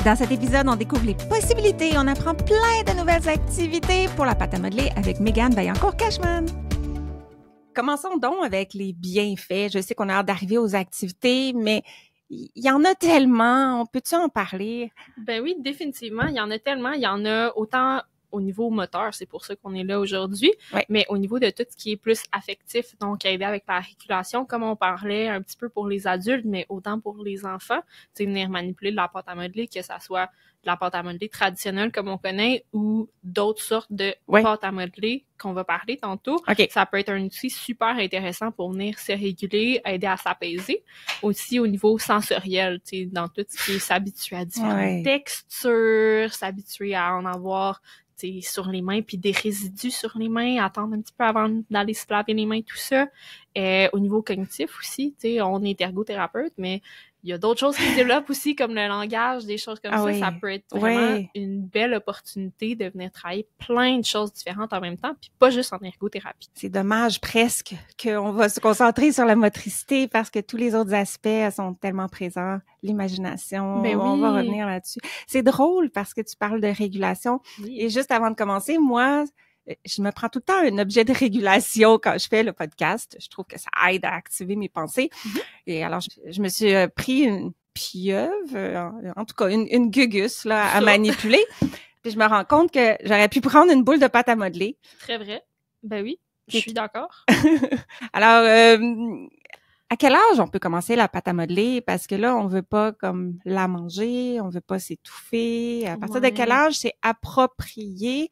Dans cet épisode, on découvre les possibilités et on apprend plein de nouvelles activités pour la pâte à modeler avec Mégane Vaillancourt-Cashman. Commençons donc avec les bienfaits. Je sais qu'on a hâte d'arriver aux activités, mais il y en a tellement. On peut-tu en parler? Ben oui, définitivement. Il y en a tellement. Il y en a autant au niveau moteur, c'est pour ça qu'on est là aujourd'hui, mais au niveau de tout ce qui est plus affectif, donc aider avec la régulation, comme on parlait un petit peu pour les adultes, mais autant pour les enfants, tu sais, venir manipuler de la pâte à modeler, que ça soit de la pâte à modeler traditionnelle comme on connaît ou d'autres sortes de pâte à modeler qu'on va parler tantôt. Ça peut être un outil super intéressant pour venir se réguler, aider à s'apaiser. Aussi au niveau sensoriel, tu sais, dans tout ce qui est s'habituer à différentes textures, s'habituer à en avoir sur les mains, puis des résidus sur les mains, attendre un petit peu avant d'aller se laver les mains, tout ça. Au niveau cognitif aussi, tu sais, on est ergothérapeute, mais il y a d'autres choses qui se développent aussi, comme le langage, des choses comme ça. Ça peut être vraiment une belle opportunité de venir travailler plein de choses différentes en même temps, puis pas juste en ergothérapie. C'est dommage presque qu'on va se concentrer sur la motricité parce que tous les autres aspects sont tellement présents. L'imagination, on va revenir là-dessus. C'est drôle parce que tu parles de régulation. Et juste avant de commencer, moi, je me prends tout le temps un objet de régulation quand je fais le podcast. Je trouve que ça aide à activer mes pensées. Et alors, je me suis pris une pieuvre, en tout cas une gugus là à manipuler. Puis je me rends compte que j'aurais pu prendre une boule de pâte à modeler. Très vrai. Ben oui, je suis d'accord. Alors, à quel âge on peut commencer la pâte à modeler? Parce que là, on veut pas comme la manger, on veut pas s'étouffer. À partir de quel âge c'est approprié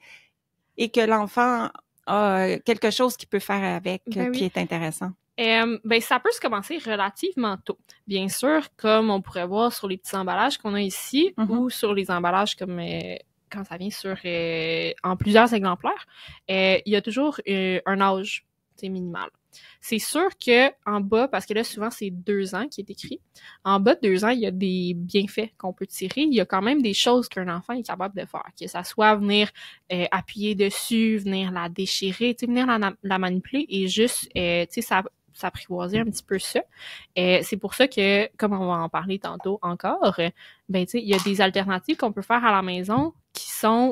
et que l'enfant a quelque chose qu'il peut faire avec qui est intéressant? Ben ça peut se commencer relativement tôt. Bien sûr, comme on pourrait voir sur les petits emballages qu'on a ici ou sur les emballages comme quand ça vient sur en plusieurs exemplaires, il y a toujours un âge minimal. C'est sûr que en bas, parce que là souvent c'est 2 ans qui est écrit, en bas de 2 ans il y a des bienfaits qu'on peut tirer. Il y a quand même des choses qu'un enfant est capable de faire, que ça soit venir appuyer dessus, venir la déchirer, venir la manipuler et juste s'apprivoiser un petit peu ça. C'est pour ça que, comme on va en parler tantôt encore, ben tu sais, il y a des alternatives qu'on peut faire à la maison qui sont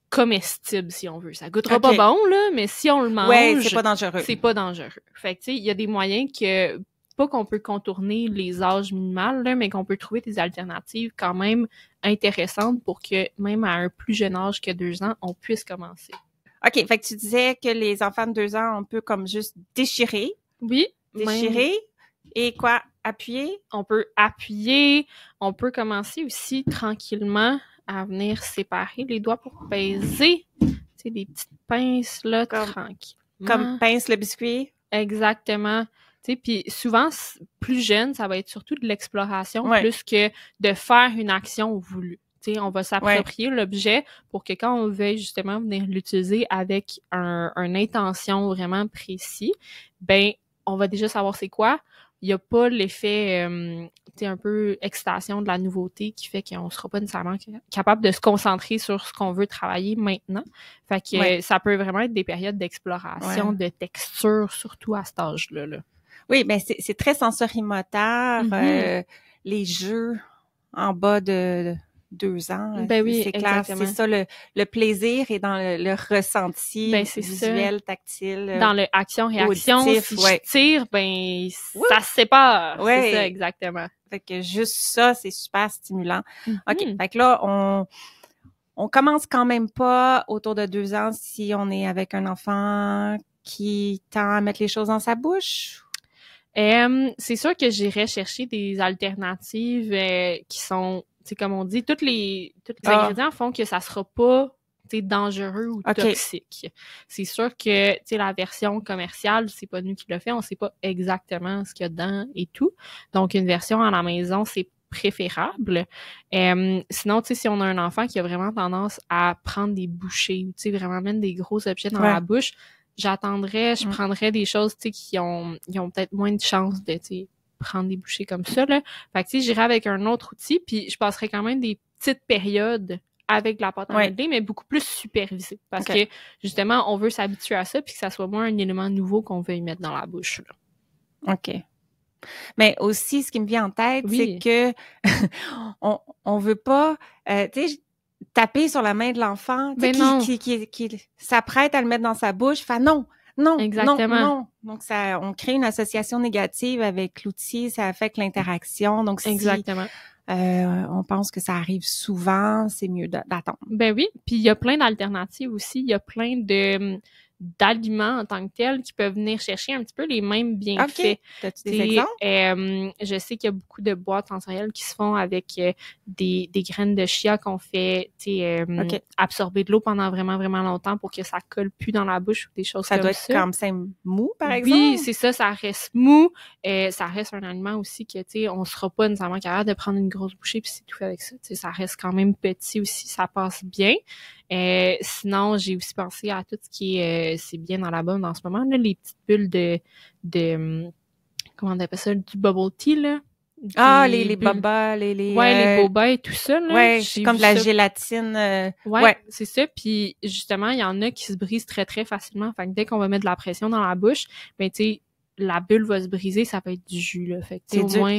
comestibles, si on veut. Ça goûtera pas bon, là, mais si on le mange, c'est pas dangereux. C'est pas dangereux. Fait que, tu sais, il y a des moyens que, pas qu'on peut contourner les âges minimales, là, mais qu'on peut trouver des alternatives quand même intéressantes pour que, même à un plus jeune âge que 2 ans, on puisse commencer. OK. Fait que tu disais que les enfants de 2 ans, on peut comme juste déchirer. Oui. Déchirer. Et quoi? Appuyer? On peut appuyer. On peut commencer aussi tranquillement à venir séparer les doigts pour peser. Tu sais, des petites pinces, là, tranquillement. Comme pince le biscuit? Exactement. Tu sais, puis souvent, plus jeune, ça va être surtout de l'exploration plus que de faire une action voulue. Tu sais, on va s'approprier l'objet pour que quand on veuille justement venir l'utiliser avec une intention vraiment précis, ben on va déjà savoir c'est quoi. Il y a pas l'effet, tu sais, un peu excitation de la nouveauté qui fait qu'on sera pas nécessairement capable de se concentrer sur ce qu'on veut travailler maintenant. Fait que ça peut vraiment être des périodes d'exploration, de texture, surtout à cet âge-là. Là. Oui, ben c'est très sensorimoteur. Les jeux en bas de 2 ans, ben oui, c'est clair, c'est ça le plaisir est dans le ressenti visuel, tactile, dans le action-réaction. Auditif, si je tire, ben ça se sépare. C'est ça, exactement. Fait que juste ça, c'est super stimulant. OK, fait que là, on commence quand même pas autour de 2 ans si on est avec un enfant qui tend à mettre les choses dans sa bouche. C'est sûr que j'irais chercher des alternatives qui sont, tu sais, comme on dit, tous les ingrédients font que ça sera pas dangereux ou toxique. C'est sûr que, tu sais, la version commerciale, c'est pas nous qui le fait, on sait pas exactement ce qu'il y a dedans et tout. Donc, une version à la maison, c'est préférable. Sinon, tu sais, si on a un enfant qui a vraiment tendance à prendre des bouchées ou, tu sais, vraiment mettre des gros objets dans la bouche, je prendrais des choses, tu sais, qui ont peut-être moins de chances de, tu sais, prendre des bouchées comme ça, là. Fait que, tu sais, j'irais avec un autre outil, puis je passerais quand même des petites périodes avec la pâte à modeler, mais beaucoup plus supervisée. Parce que, justement, on veut s'habituer à ça, puis que ça soit moins un élément nouveau qu'on veut y mettre dans la bouche, là. OK. Mais aussi, ce qui me vient en tête, c'est que on veut pas, tu sais, taper sur la main de l'enfant, qui s'apprête à le mettre dans sa bouche, fait non. Exactement. Non. Donc, on crée une association négative avec l'outil, ça affecte l'interaction. Donc, exactement. On pense que ça arrive souvent, c'est mieux d'attendre. Ben oui, puis il y a plein d'alternatives aussi, il y a plein d'aliments en tant que tels qui peuvent venir chercher un petit peu les mêmes bienfaits. OK. T'as-tu des exemples? Je sais qu'il y a beaucoup de boîtes sensorielles qui se font avec des graines de chia qu'on fait absorber de l'eau pendant vraiment, vraiment longtemps pour que ça colle plus dans la bouche ou des choses comme ça. Ça doit être comme ça mou, par exemple? Oui, c'est ça reste mou. Ça reste un aliment aussi que, tu sais, on sera pas nécessairement capable de prendre une grosse bouchée puis c'est tout fait avec ça. Tu sais, ça reste quand même petit aussi, ça passe bien. Sinon, j'ai aussi pensé à tout ce qui est, c'est bien dans la bonne en ce moment, là, les petites bulles de comment on appelle ça, du bubble tea, là. Les boba, les boba et tout ça, là. Ouais, comme de la gélatine. Ouais, c'est ça. Puis, justement, il y en a qui se brisent très, très facilement. Fait que dès qu'on va mettre de la pression dans la bouche, ben, tu sais, la bulle va se briser, ça peut être du jus, là. Fait que,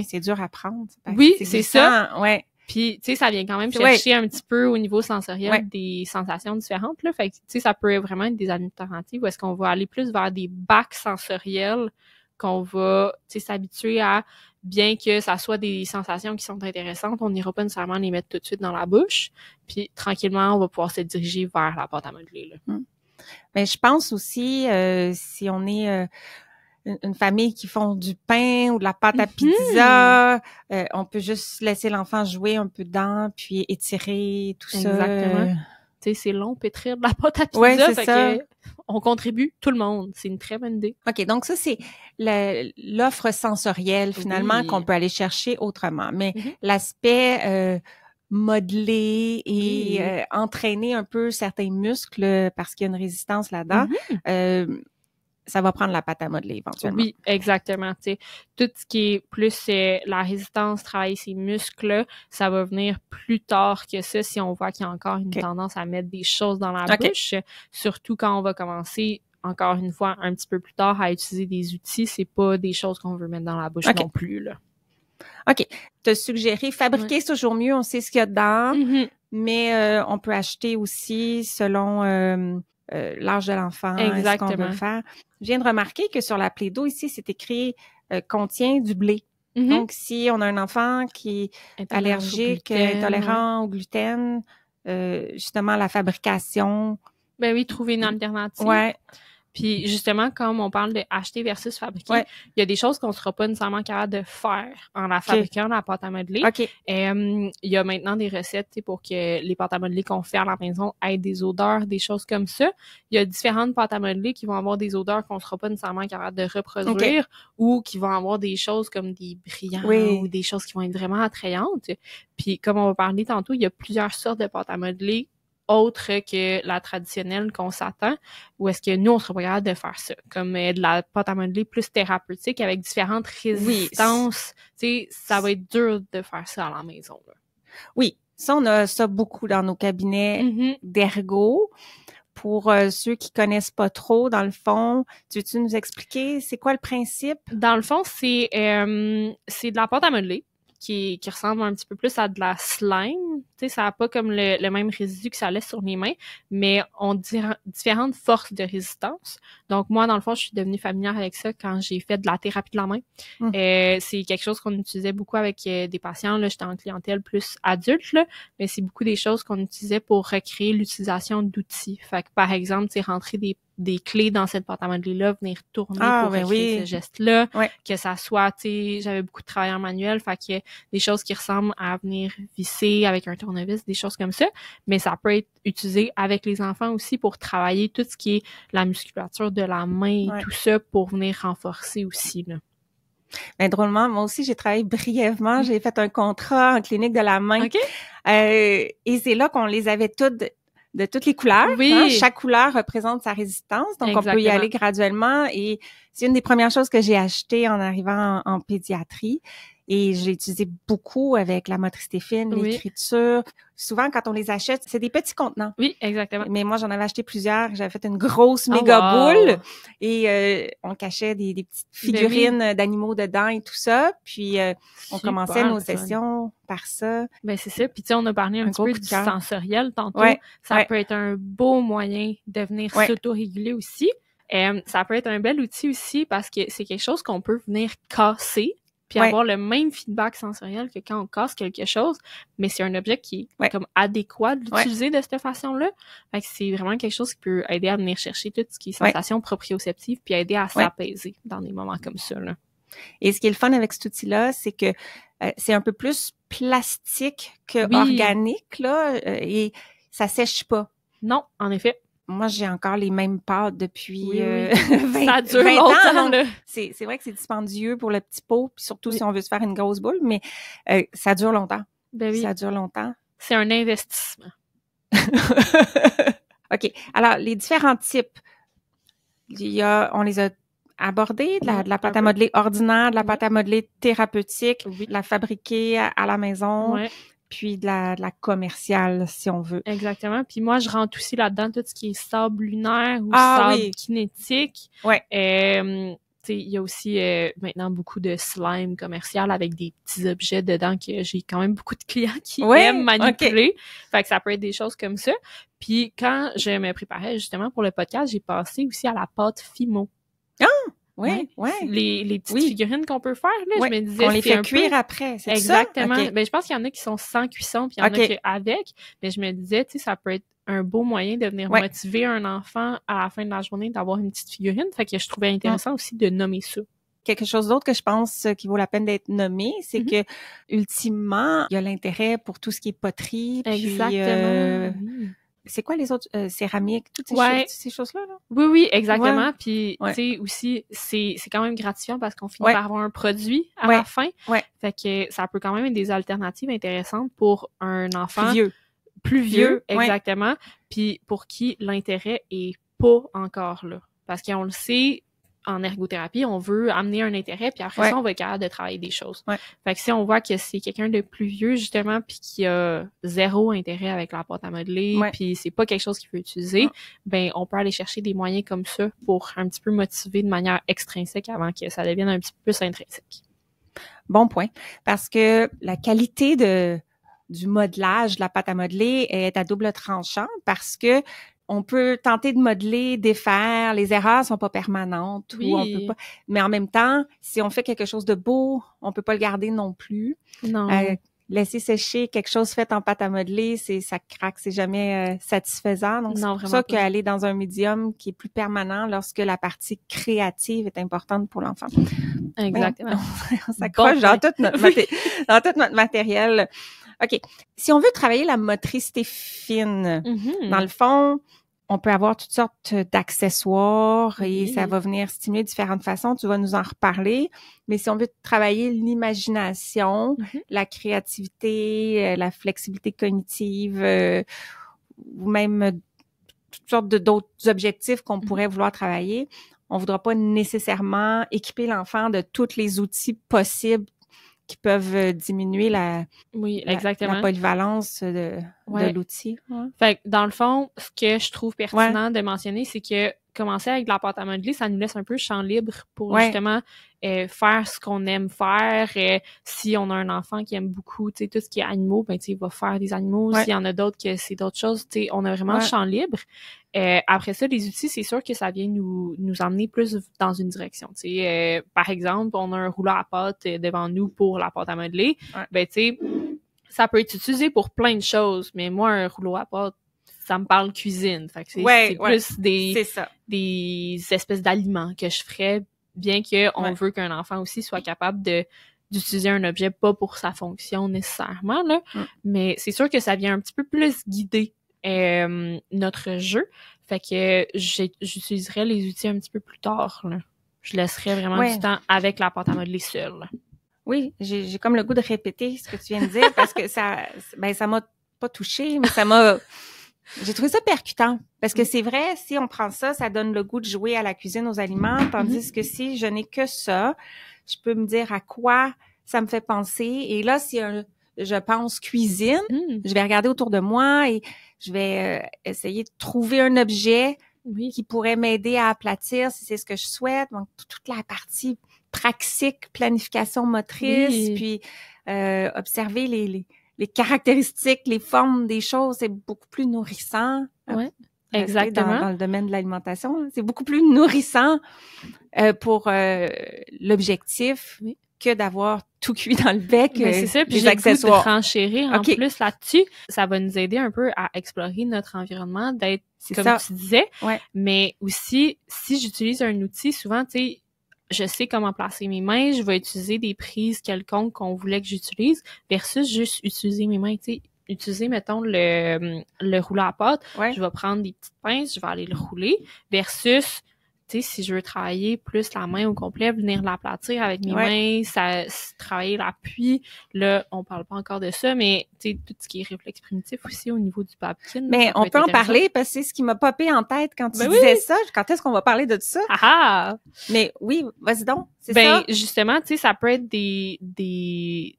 c'est dur à prendre. Oui, c'est ça. Ouais. Puis, tu sais, ça vient quand même chercher un petit peu au niveau sensoriel des sensations différentes, là. Fait que, tu sais, ça peut vraiment être des alternatives où est-ce qu'on va aller plus vers des bacs sensoriels qu'on va, tu sais, s'habituer à, bien que ça soit des sensations qui sont intéressantes, on n'ira pas nécessairement les mettre tout de suite dans la bouche. Puis, tranquillement, on va pouvoir se diriger vers la pâte à modeler, là. Mais je pense aussi, si on est une famille qui font du pain ou de la pâte à pizza, on peut juste laisser l'enfant jouer un peu dedans, puis étirer tout ça. Exactement. Tu sais, c'est long pétrir de la pâte à pizza. Ouais, c'est ça. On contribue, tout le monde. C'est une très bonne idée. OK, donc ça, c'est l'offre sensorielle, finalement, qu'on peut aller chercher autrement. Mais l'aspect modeler et entraîner un peu certains muscles parce qu'il y a une résistance là-dedans, ça va prendre la pâte à modeler éventuellement. Oui, exactement. Tu sais, tout ce qui est plus la résistance, travailler ses muscles, ça va venir plus tard que ça si on voit qu'il y a encore une tendance à mettre des choses dans la bouche. Surtout quand on va commencer, encore une fois, un petit peu plus tard à utiliser des outils, c'est pas des choses qu'on veut mettre dans la bouche non plus, là. OK. T'as suggéré fabriquer, c'est toujours mieux, on sait ce qu'il y a dedans, mais on peut acheter aussi selon l'âge de l'enfant, ce qu'on veut faire. Je viens de remarquer que sur la Play-Doh, ici, c'est écrit contient du blé. Donc, si on a un enfant qui est allergique, intolérant au gluten, justement, la fabrication. Ben oui, trouver une alternative. Ouais. Puis justement, comme on parle de acheter versus fabriquer, il y a des choses qu'on sera pas nécessairement capable de faire en la fabriquant, la pâte à modeler. Il y a maintenant des recettes pour que les pâtes à modeler qu'on fait à la maison aient des odeurs, des choses comme ça. Il y a différentes pâtes à modeler qui vont avoir des odeurs qu'on sera pas nécessairement capable de reproduire ou qui vont avoir des choses comme des brillants ou des choses qui vont être vraiment attrayantes. Puis comme on va parler tantôt, il y a plusieurs sortes de pâtes à modeler autre que la traditionnelle qu'on s'attend, ou est-ce que nous, on serait pas capable de faire ça? Comme de la pâte à modeler plus thérapeutique avec différentes résistances. Tu sais, ça va être dur de faire ça à la maison, là. Oui. Ça, on a ça beaucoup dans nos cabinets d'ergo. Pour ceux qui connaissent pas trop, dans le fond, tu veux-tu nous expliquer c'est quoi le principe? Dans le fond, c'est de la pâte à modeler qui ressemble un petit peu plus à de la slime. Tu sais, ça n'a pas comme le même résidu que ça laisse sur les mains, mais on différentes forces de résistance. Donc, moi, dans le fond, je suis devenue familière avec ça quand j'ai fait de la thérapie de la main. C'est quelque chose qu'on utilisait beaucoup avec des patients. Là, j'étais en clientèle plus adulte, là, mais c'est beaucoup des choses qu'on utilisait pour recréer l'utilisation d'outils. Fait que, par exemple, tu sais, rentrer des clés dans cette pâte à modeler-là, venir tourner pour recréer ce geste-là, que ça soit, tu sais, j'avais beaucoup de travail en manuel, fait qu'il y a des choses qui ressemblent à venir visser avec un tournevis, des choses comme ça, mais ça peut être utilisé avec les enfants aussi pour travailler tout ce qui est la musculature de la main et tout ça pour venir renforcer aussi, là. Ben, drôlement, moi aussi, j'ai travaillé brièvement, j'ai fait un contrat en clinique de la main, et c'est là qu'on les avait toutes de toutes les couleurs. Chaque couleur représente sa résistance, donc on peut y aller graduellement. Et c'est une des premières choses que j'ai achetées en arrivant en pédiatrie. Et j'ai utilisé beaucoup avec la motricité fine, l'écriture. Souvent, quand on les achète, c'est des petits contenants. Oui, exactement. Mais moi, j'en avais acheté plusieurs. J'avais fait une grosse méga boule et on cachait des petites figurines d'animaux dedans et tout ça. Puis, on commençait nos sessions par ça. Ben c'est ça. Puis, tu sais, on a parlé un petit peu du sensoriel tantôt. Ouais, ça peut être un beau moyen de venir s'autoréguler aussi. Ça peut être un bel outil aussi parce que c'est quelque chose qu'on peut venir casser puis avoir le même feedback sensoriel que quand on casse quelque chose, mais c'est un objet qui est comme adéquat de l'utiliser de cette façon-là. Fait que c'est vraiment quelque chose qui peut aider à venir chercher tout ce qui est sensation proprioceptive puis aider à s'apaiser dans des moments comme ça, là. Et ce qui est le fun avec cet outil-là, c'est que c'est un peu plus plastique que organique, là, et ça sèche pas. Non, en effet. Moi, j'ai encore les mêmes pâtes depuis 20 ça dure 20 longtemps, ans. Donc, c'est vrai que c'est dispendieux pour le petit pot, puis surtout si on veut se faire une grosse boule, mais ça dure longtemps. Ben oui. Ça dure longtemps. C'est un investissement. OK. Alors, les différents types, on les a abordés, de la pâte à modeler ordinaire, de la pâte à modeler thérapeutique, de la fabriquer à la maison. Puis de la commerciale, si on veut. Exactement. Puis moi, je rentre aussi là-dedans tout ce qui est sable lunaire ou sable kinétique. Il y a aussi maintenant beaucoup de slime commercial avec des petits objets dedans que j'ai quand même beaucoup de clients qui aiment manipuler. Fait que ça peut être des choses comme ça. Puis quand je me préparais justement pour le podcast, j'ai passé aussi à la pâte Fimo. Ah! Oui. Les petites figurines qu'on peut faire, là, je me disais... On les fait cuire après, c'est exactement. ça? Okay. Ben, je pense qu'il y en a qui sont sans cuisson, puis il y en a qui avec. Mais je me disais, tu sais, ça peut être un beau moyen de venir motiver un enfant à la fin de la journée d'avoir une petite figurine. Fait que je trouvais intéressant aussi de nommer ça. Quelque chose d'autre que je pense qui vaut la peine d'être nommé, c'est que ultimement, il y a l'intérêt pour tout ce qui est poterie. Exactement. C'est quoi les autres céramiques, toutes ces choses-là, là? Oui, exactement. Puis, tu sais, aussi, c'est quand même gratifiant parce qu'on finit par avoir un produit à la fin. Fait que ça peut quand même être des alternatives intéressantes pour un enfant plus vieux, exactement. Puis pour qui l'intérêt est pas encore là. Parce qu'on le sait, en ergothérapie, on veut amener un intérêt, puis après ça, on va être capable de travailler des choses. Fait que si on voit que c'est quelqu'un de plus vieux, justement, puis qui a zéro intérêt avec la pâte à modeler, puis c'est pas quelque chose qu'il veut utiliser, ben on peut aller chercher des moyens comme ça pour un petit peu motiver de manière extrinsèque avant que ça devienne un petit peu plus intrinsèque. Bon point. Parce que la qualité du modelage de la pâte à modeler est à double tranchant parce que on peut tenter de modeler, défaire, les erreurs sont pas permanentes ou on peut pas. Mais en même temps, si on fait quelque chose de beau, on peut pas le garder non plus. Non. Laisser sécher quelque chose fait en pâte à modeler, ça craque, c'est jamais satisfaisant. Donc c'est pour ça qu'aller dans un médium qui est plus permanent lorsque la partie créative est importante pour l'enfant. Exactement. On s'accroche dans tout notre matériel. OK. Si on veut travailler la motricité fine, dans le fond, on peut avoir toutes sortes d'accessoires et ça va venir stimuler de différentes façons. Tu vas nous en reparler. Mais si on veut travailler l'imagination, la créativité, la flexibilité cognitive, ou même toutes sortes d'autres objectifs qu'on pourrait vouloir travailler, on voudra pas nécessairement équiper l'enfant de tous les outils possibles qui peuvent diminuer la polyvalence de l'outil. Fait que dans le fond, ce que je trouve pertinent de mentionner, c'est que commencer avec de la pâte à modeler, ça nous laisse un peu champ libre pour justement faire ce qu'on aime faire. Si on a un enfant qui aime beaucoup, tu sais, tout ce qui est animaux, ben tu sais, il va faire des animaux. S'il y en a d'autres que c'est d'autres choses, tu sais, on a vraiment champ libre. Après ça, les outils, c'est sûr que ça vient nous emmener plus dans une direction. Tu sais, par exemple, on a un rouleau à pâte devant nous pour la pâte à modeler. Ben tu sais, ça peut être utilisé pour plein de choses, mais moi, un rouleau à pâte, ça me parle cuisine. Fait que c'est plus des espèces d'aliments que je ferais, bien qu'on veut qu'un enfant aussi soit capable d'utiliser un objet pas pour sa fonction nécessairement, là. Mais c'est sûr que ça vient un petit peu plus guider notre jeu. Fait que j'utiliserais les outils un petit peu plus tard, là. Je laisserais vraiment du temps avec la pâte à modeler seule, là. Oui, j'ai comme le goût de répéter ce que tu viens de dire parce que ça m'a pas touchée, mais j'ai trouvé ça percutant. Parce que c'est vrai, si on prend ça, ça donne le goût de jouer à la cuisine aux aliments, tandis que si je n'ai que ça, je peux me dire à quoi ça me fait penser. Et là, si je pense cuisine, je vais regarder autour de moi et je vais essayer de trouver un objet qui pourrait m'aider à aplatir si c'est ce que je souhaite. Donc, toute la partie praxique, planification motrice, puis observer les caractéristiques, les formes des choses, c'est beaucoup plus nourrissant. Ouais, exactement. Dans le domaine de l'alimentation, c'est beaucoup plus nourrissant pour l'objectif que d'avoir tout cuit dans le bec. C'est ça, puis j'ai accessoires. De renchérir en plus là-dessus. Ça va nous aider un peu à explorer notre environnement, d'être comme tu disais. Ouais. Mais aussi, si j'utilise un outil, souvent, tu sais, je sais comment placer mes mains, je vais utiliser des prises quelconques qu'on voulait que j'utilise versus juste utiliser mes mains, tu sais. Utiliser, mettons, le rouleau à pâte, je vais prendre des petites pinces, je vais aller le rouler versus, tu sais, si je veux travailler plus la main au complet, venir l'aplatir avec mes mains, travailler l'appui. Là, on parle pas encore de ça, mais tu sais, tout ce qui est réflexe primitif aussi au niveau du babkin. Mais on peut en parler parce que c'est ce qui m'a popé en tête quand tu disais ça. Quand est-ce qu'on va parler de ça? Ah! Mais oui, vas-y donc, c'est ça. Justement, tu sais, ça peut être des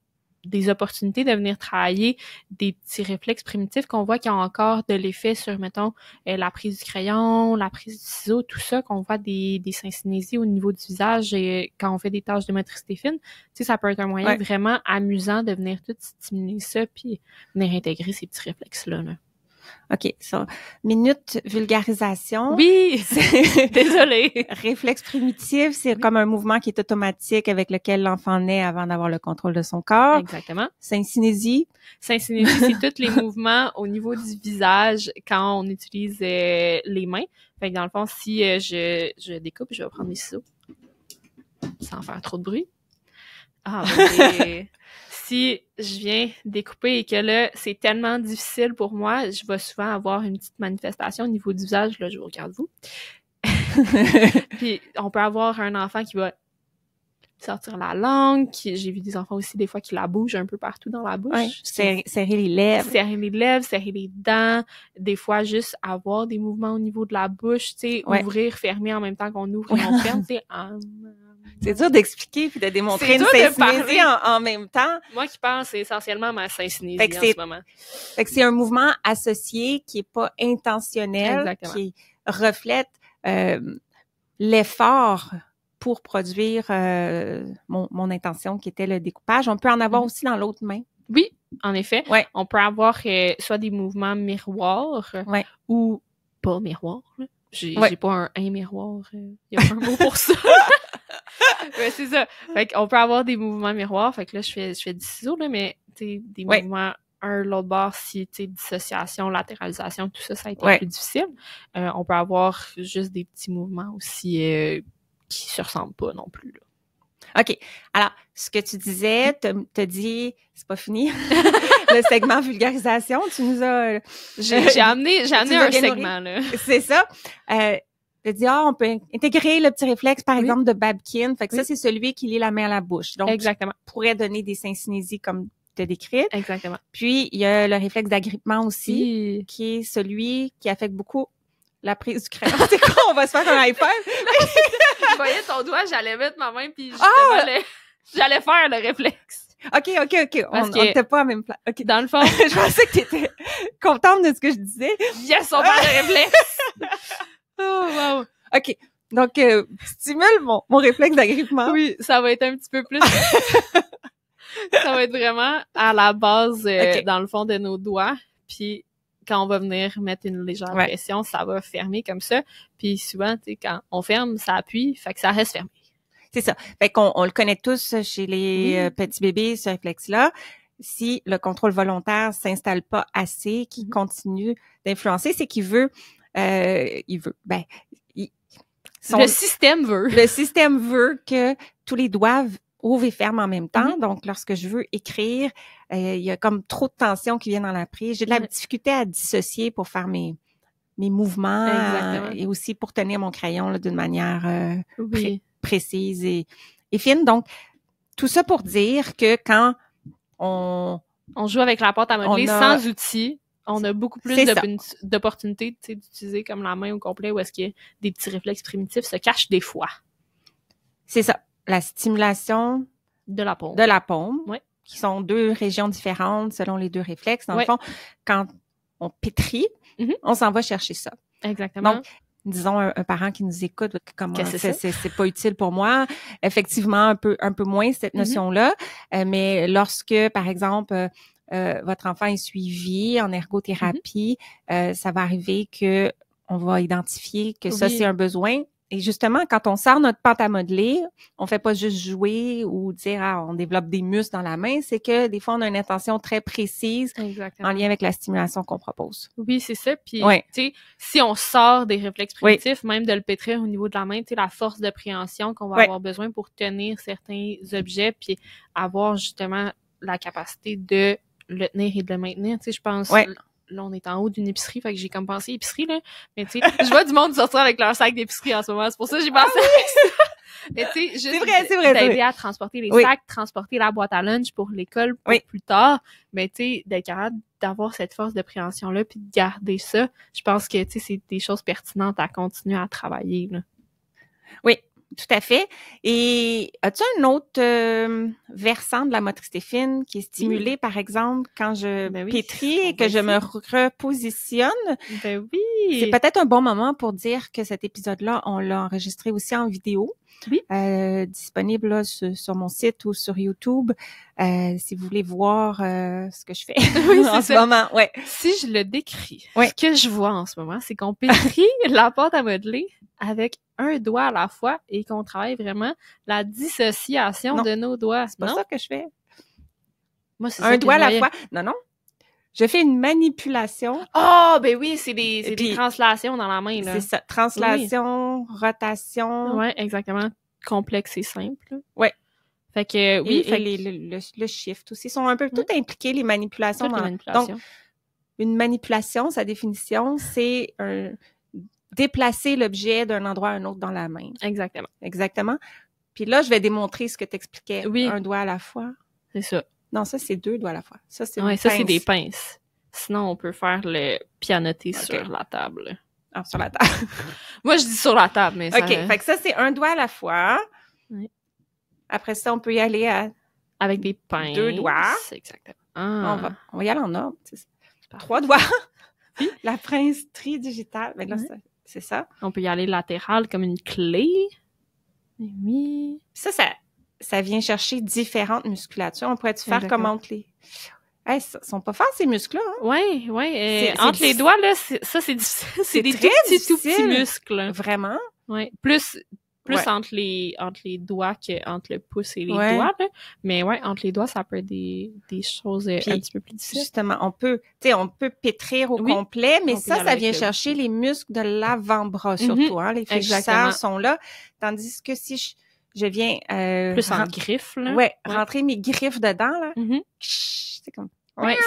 opportunités de venir travailler des petits réflexes primitifs qu'on voit qui ont encore de l'effet sur, mettons, la prise du crayon, la prise du ciseau, tout ça, qu'on voit des syncinésies au niveau du visage et quand on fait des tâches de motricité fine. Tu sais, ça peut être un moyen vraiment amusant de venir tout stimuler ça puis venir intégrer ces petits réflexes-là, là. OK, ça. Minute vulgarisation. Oui! Désolée! Réflexe primitif, c'est comme un mouvement qui est automatique avec lequel l'enfant naît avant d'avoir le contrôle de son corps. Exactement. Syncinésie. Syncinésie, c'est tous les mouvements au niveau du visage quand on utilise les mains. Fait que dans le fond, si je découpe, je vais prendre des ciseaux sans faire trop de bruit. Ah, ben, si je viens découper et que là, c'est tellement difficile pour moi, je vais souvent avoir une petite manifestation au niveau du visage. Là, je vous regarde vous. Puis, on peut avoir un enfant qui va sortir la langue. J'ai vu des enfants aussi, des fois, qui la bougent un peu partout dans la bouche. Ouais, serrer les lèvres. Serrer les lèvres, serrer les dents. Des fois, juste avoir des mouvements au niveau de la bouche, tu sais, ouvrir, fermer en même temps qu'on ouvre et on ferme, tu sais. C'est dur d'expliquer puis de démontrer une syncinésie en même temps. Moi qui pense, c'est essentiellement ma syncinésie en ce moment. Fait que c'est un mouvement associé qui est pas intentionnel, exactement, qui reflète l'effort pour produire mon intention qui était le découpage. On peut en avoir aussi dans l'autre main. Oui, en effet. Ouais. On peut avoir soit des mouvements miroirs ou pas miroirs. J'ai pas un miroir. Il y a pas un mot pour ça. Ouais, c'est ça. Fait qu'on peut avoir des mouvements miroirs. Fait que là, je fais du ciseau, là, mais des mouvements l'autre bord, si dissociation, latéralisation, tout ça a été plus difficile. On peut avoir juste des petits mouvements aussi qui se ressemblent pas non plus, là. OK. Alors, ce que tu disais, t'as dit, c'est pas fini, le segment vulgarisation, tu nous as... J'ai amené un segment, là. C'est ça. T'as dit, on peut intégrer le petit réflexe, par exemple, de Babkin. Fait que ça, c'est celui qui lie la main à la bouche. Donc, exactement, pourrait donner des syncinésies comme tu as décrites. Exactement. Puis, il y a le réflexe d'agrippement aussi, qui est celui qui affecte beaucoup la prise du crayon. C'est quoi? On va se faire un high five? Je voyais ton doigt, j'allais mettre ma main, puis j'allais faire le réflexe. OK. On n'était pas à la même place. OK. Dans le fond, je pensais que tu étais contente de ce que je disais. Yes, on parle de réflexe! Oh, wow. OK. Donc, stimule mon réflexe d'agrippement. Oui, ça va être un petit peu plus... ça va être vraiment à la base, dans le fond de nos doigts. Puis, quand on va venir mettre une légère pression, ça va fermer comme ça. Puis, souvent, tu sais, quand on ferme, ça appuie, fait que ça reste fermé. C'est ça. Fait qu'on le connaît tous chez les petits bébés, ce réflexe-là. Si le contrôle volontaire s'installe pas assez, qu'il continue d'influencer, c'est qu'il veut... le système veut. Le système veut que tous les doigts ouvrent et ferment en même temps. Donc, lorsque je veux écrire, il y a comme trop de tension qui vient dans la prise. J'ai de la difficulté à dissocier pour faire mes mouvements et aussi pour tenir mon crayon là, d'une manière précise et fine. Donc, tout ça pour dire que quand on joue avec la pâte à modeler sans outils, on a beaucoup plus d'opportunités d'utiliser comme la main au complet où est-ce que des petits réflexes primitifs se cachent des fois. C'est ça. La stimulation De la paume. De la paume. Oui. Qui sont 2 régions différentes selon les 2 réflexes. Dans le fond, quand on pétrit, on s'en va chercher ça. Exactement. Donc, disons un parent qui nous écoute, comment c'est pas utile pour moi. Effectivement, un peu moins cette notion-là. Mais lorsque, par exemple, votre enfant est suivi en ergothérapie, ça va arriver que on va identifier que ça, c'est un besoin. Et justement, quand on sort notre pâte à modeler, on fait pas juste jouer ou dire on développe des muscles dans la main, c'est que des fois on a une intention très précise en lien avec la stimulation qu'on propose. Oui, c'est ça. Puis tu sais, si on sort des réflexes primitifs, même de le pétrir au niveau de la main, tu sais, la force de préhension qu'on va avoir besoin pour tenir certains objets, puis avoir justement la capacité de le tenir et de le maintenir. Tu sais, je pense. Là, on est en haut d'une épicerie, fait que j'ai comme pensé épicerie, là. Mais tu sais, je vois du monde sortir avec leur sac d'épicerie en ce moment. C'est pour ça que j'ai pensé à ça. Mais tu sais, juste d'aider à transporter les sacs, transporter la boîte à lunch pour l'école pour plus tard. Mais tu sais, d'être capable d'avoir cette force de préhension-là puis de garder ça, je pense que, tu sais, c'est des choses pertinentes à continuer à travailler, là. Oui. Tout à fait. Et as-tu un autre versant de la motricité fine qui est stimulé, par exemple, quand je pétris et que je me repositionne? Ben oui! C'est peut-être un bon moment pour dire que cet épisode-là, on l'a enregistré aussi en vidéo. Oui. Disponible là, sur mon site ou sur YouTube, si vous voulez voir ce que je fais en ce moment. Ouais. Si je le décris, ce que je vois en ce moment, c'est qu'on pétrit la pâte à modeler avec un doigt à la fois et qu'on travaille vraiment la dissociation de nos doigts. C'est pas ça que je fais. Moi, c'est un doigt à la fois. Non. Je fais une manipulation. Ah, ben oui, c'est des translations dans la main, là. C'est ça. Translation, rotation. Ouais, exactement. Complexe et simple. Ouais. Fait que, oui. Le shift aussi. Ils sont un peu tout impliqués, les manipulations. Donc, une manipulation, sa définition, c'est déplacer l'objet d'un endroit à un autre dans la main. Exactement. Puis là, je vais démontrer ce que tu expliquais. Oui. Un doigt à la fois. C'est ça. Non, ça, c'est 2 doigts à la fois. Ça, c'est c'est des pinces. Sinon, on peut faire le pianoter sur la table. Ah, sur la table. Moi, je dis sur la table, mais ça... OK, fait que ça, c'est un doigt à la fois. Oui. Après ça, on peut y aller avec des pinces. 2 doigts. Exactement. On va y aller en ordre. 3 doigts. La pince tridigitale. Mais là, c'est ça. On peut y aller latéral comme une clé. Oui. Ça vient chercher différentes musculatures. On pourrait-tu faire comme entre les... Hey, sont pas forts, ces muscles-là. Hein? Oui. Entre les doigts, là, c'est difficile. C'est des tout petits muscles. Vraiment? Oui. Plus entre les doigts qu'entre le pouce et les doigts, là. Mais entre les doigts, ça peut être des choses un petit peu plus difficiles. Justement, on peut pétrir au complet, mais ça vient chercher les muscles de l'avant-bras, surtout, hein. Les fléchisseurs sont là. Tandis que si je viens plus en griffes, là. Rentrer mes griffes dedans, là. C'est comme...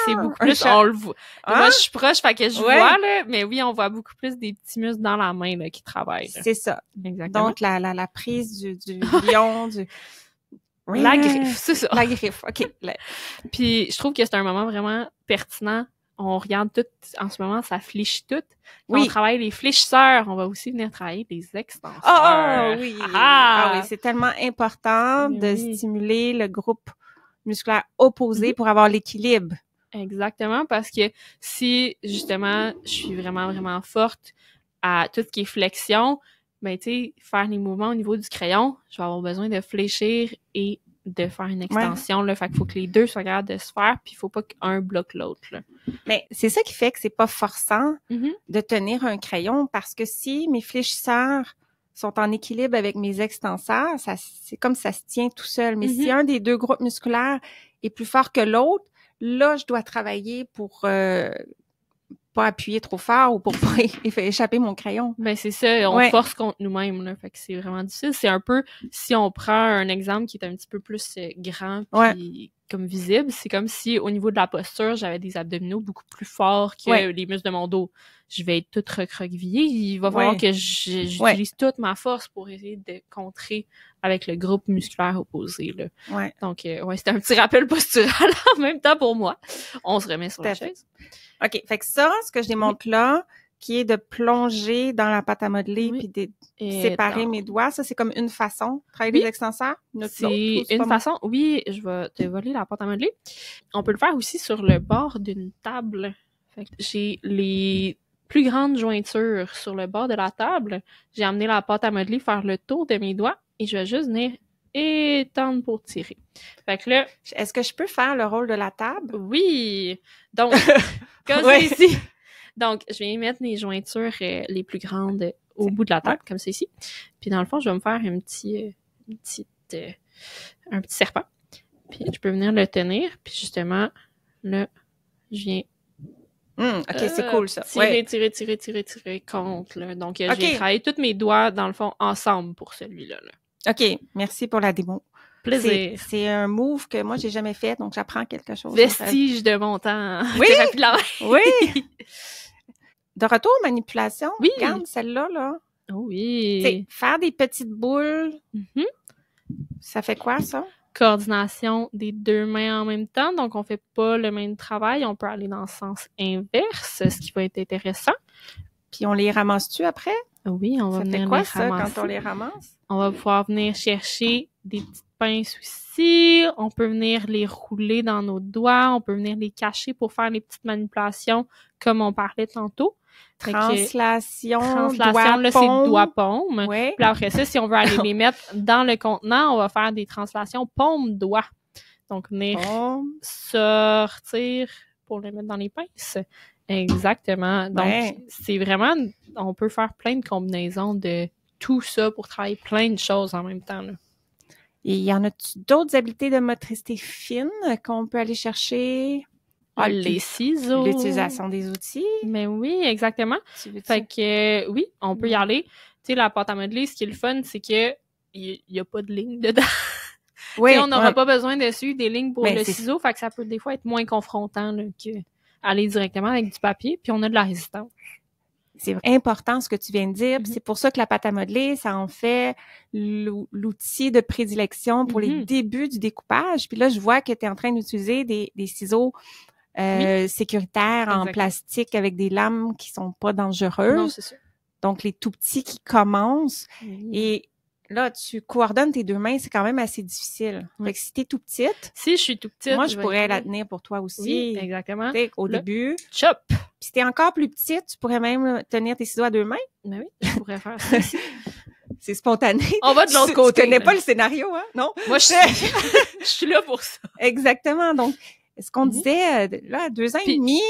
c'est beaucoup plus, on le voit. Moi, je suis proche, fait que je vois, là, mais oui, on voit beaucoup plus des petits muscles dans la main, là, qui travaillent. C'est ça. Exactement. Donc, la prise du lion, la griffe, c'est ça. La griffe, OK. Puis, je trouve que c'est un moment vraiment pertinent. On regarde tout, en ce moment, ça fléchit tout. On travaille les fléchisseurs. On va aussi venir travailler les extenseurs. Ah oui! Ah oui, c'est tellement important de stimuler le groupe musculaire opposé pour avoir l'équilibre. Exactement, parce que si, justement, je suis vraiment, vraiment forte à tout ce qui est flexion, ben, tu sais, faire les mouvements au niveau du crayon, je vais avoir besoin de fléchir et de faire une extension, là. Fait qu'il faut que les deux soient capables de se faire, puis il faut pas qu'un bloque l'autre, là. Mais c'est ça qui fait que c'est pas forçant de tenir un crayon, parce que si mes fléchisseurs sont en équilibre avec mes extenseurs, c'est comme ça se tient tout seul. Mais si un des 2 groupes musculaires est plus fort que l'autre, là, je dois travailler pour pas appuyer trop fort ou pour pas échapper mon crayon. Ben c'est ça, on force contre nous-mêmes, là, fait que c'est vraiment difficile. C'est un peu, si on prend un exemple qui est un petit peu plus grand puis comme visible, c'est comme si au niveau de la posture, j'avais des abdominaux beaucoup plus forts que les muscles de mon dos. Je vais être toute recroquevillée, il va falloir que j'utilise toute ma force pour essayer de contrer avec le groupe musculaire opposé, là. Donc, c'était un petit rappel postural en même temps pour moi. On se remet sur la chaise. OK. Fait que ça, ce que je démontre là, qui est de plonger dans la pâte à modeler puis de séparer mes doigts. Ça, c'est comme une façon de travailler les extenseurs? C'est une façon. Oui, je vais te voler la pâte à modeler. On peut le faire aussi sur le bord d'une table. Fait que j'ai les plus grandes jointures sur le bord de la table. J'ai amené la pâte à modeler faire le tour de mes doigts et je vais juste venir étendre pour tirer. Fait que là... Est-ce que je peux faire le rôle de la table? Oui! Donc, comme c'est ici. Donc, je vais mettre mes jointures les plus grandes au bout de la table, comme c'est ici. Puis dans le fond, je vais me faire un petit serpent. Puis je peux venir le tenir. Puis justement, là, je viens... OK, c'est cool, ça. Tirer contre, là. Donc, j'ai travaillé tous mes doigts, dans le fond, ensemble pour celui-là, là. OK, merci pour la démo. Plaisir. C'est un move que moi, j'ai jamais fait, donc j'apprends quelque chose. Vestige de mon temps. Oui! Thérapie de la main. Oui! De retour aux manipulations, oui. Regarde celle-là, là. Oh oui. T'sais, faire des petites boules, ça fait quoi, ça? Coordination des deux mains en même temps, donc on fait pas le même travail, on peut aller dans le sens inverse, ce qui va être intéressant. Puis on les ramasse-tu après? Oui, on va venir les ramasser. Ça fait quoi, ça, quand on les ramasse? On va pouvoir venir chercher des petites pinces aussi, on peut venir les rouler dans nos doigts, on peut venir les cacher pour faire les petites manipulations comme on parlait tantôt. Translation, là, c'est doigt-paume. Oui. Puis après ça, si on veut aller les mettre dans le contenant, on va faire des translations paume-doigt. Donc, venir sortir pour les mettre dans les pinces. Exactement. Donc, c'est vraiment... On peut faire plein de combinaisons de tout ça pour travailler plein de choses en même temps, là. Et y en a-tu d'autres habiletés de motricité fine qu'on peut aller chercher? Les ciseaux. L'utilisation des outils. Mais oui, exactement. Fait que oui, on peut y aller. Tu sais, la pâte à modeler, ce qui est le fun, c'est que il y a pas de ligne dedans. Oui. On n'aura pas besoin de suivre des lignes pour le ciseau, fait que ça peut des fois être moins confrontant là, que aller directement avec du papier, puis on a de la résistance. C'est important ce que tu viens de dire. C'est pour ça que la pâte à modeler, ça en fait l'outil de prédilection pour les débuts du découpage. Puis là, je vois que tu es en train d'utiliser des ciseaux sécuritaires en plastique avec des lames qui sont pas dangereuses. Non, c'est sûr. Donc, les tout petits qui commencent. Et là, tu coordonnes tes deux mains, c'est quand même assez difficile. Fait que si t'es tout petite... Si je suis tout petite... Moi, je pourrais la tenir pour toi aussi. Oui, exactement. Au début. Chop! Puis si t'es encore plus petite, tu pourrais même tenir tes ciseaux à deux mains. Ben oui, je pourrais faire ça aussi. C'est spontané. On va de l'autre côté. Tu connais pas le scénario, hein? Non? Moi, je suis là pour ça. Exactement. Donc, ce qu'on disait, là, à 2 ans et demi,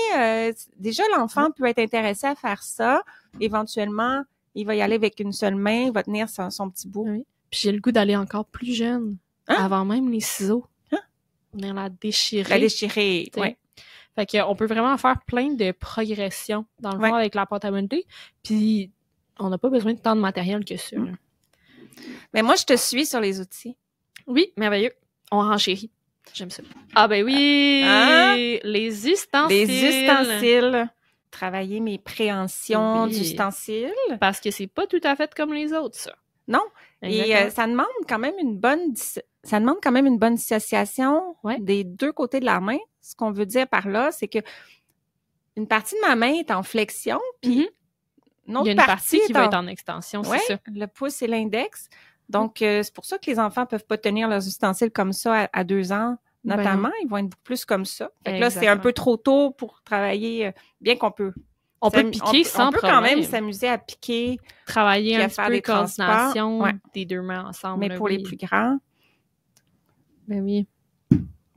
déjà, l'enfant peut être intéressé à faire ça. Éventuellement, il va y aller avec une seule main, il va tenir son petit bout. Oui. Puis j'ai le goût d'aller encore plus jeune, avant même les ciseaux. Venir la déchirer. La déchirer, oui. Fait qu'on peut vraiment faire plein de progressions dans le fond avec la pâte à modeler. Puis on n'a pas besoin de tant de matériel que ça. Mais moi, je te suis sur les outils. Oui, merveilleux. On renchérit. J'aime ça. Ah ben oui! Les ustensiles. Les ustensiles. Travailler mes préhensions d'ustensiles. Parce que c'est pas tout à fait comme les autres, ça. Non. Exactement. Et ça demande quand même une bonne dissociation des deux côtés de la main. Ce qu'on veut dire par là, c'est que une partie de ma main est en flexion, puis il y a une partie qui va être en extension, c'est ça. Le pouce et l'index. Donc, c'est pour ça que les enfants peuvent pas tenir leurs ustensiles comme ça à 2 ans, notamment. Ils vont être beaucoup plus comme ça. Fait que là, c'est un peu trop tôt pour travailler, bien qu'on peut. On peut piquer sans problème. On peut quand même s'amuser à piquer. Travailler un petit peu de coordination des deux mains ensemble. Mais pour les plus grands. Ben oui.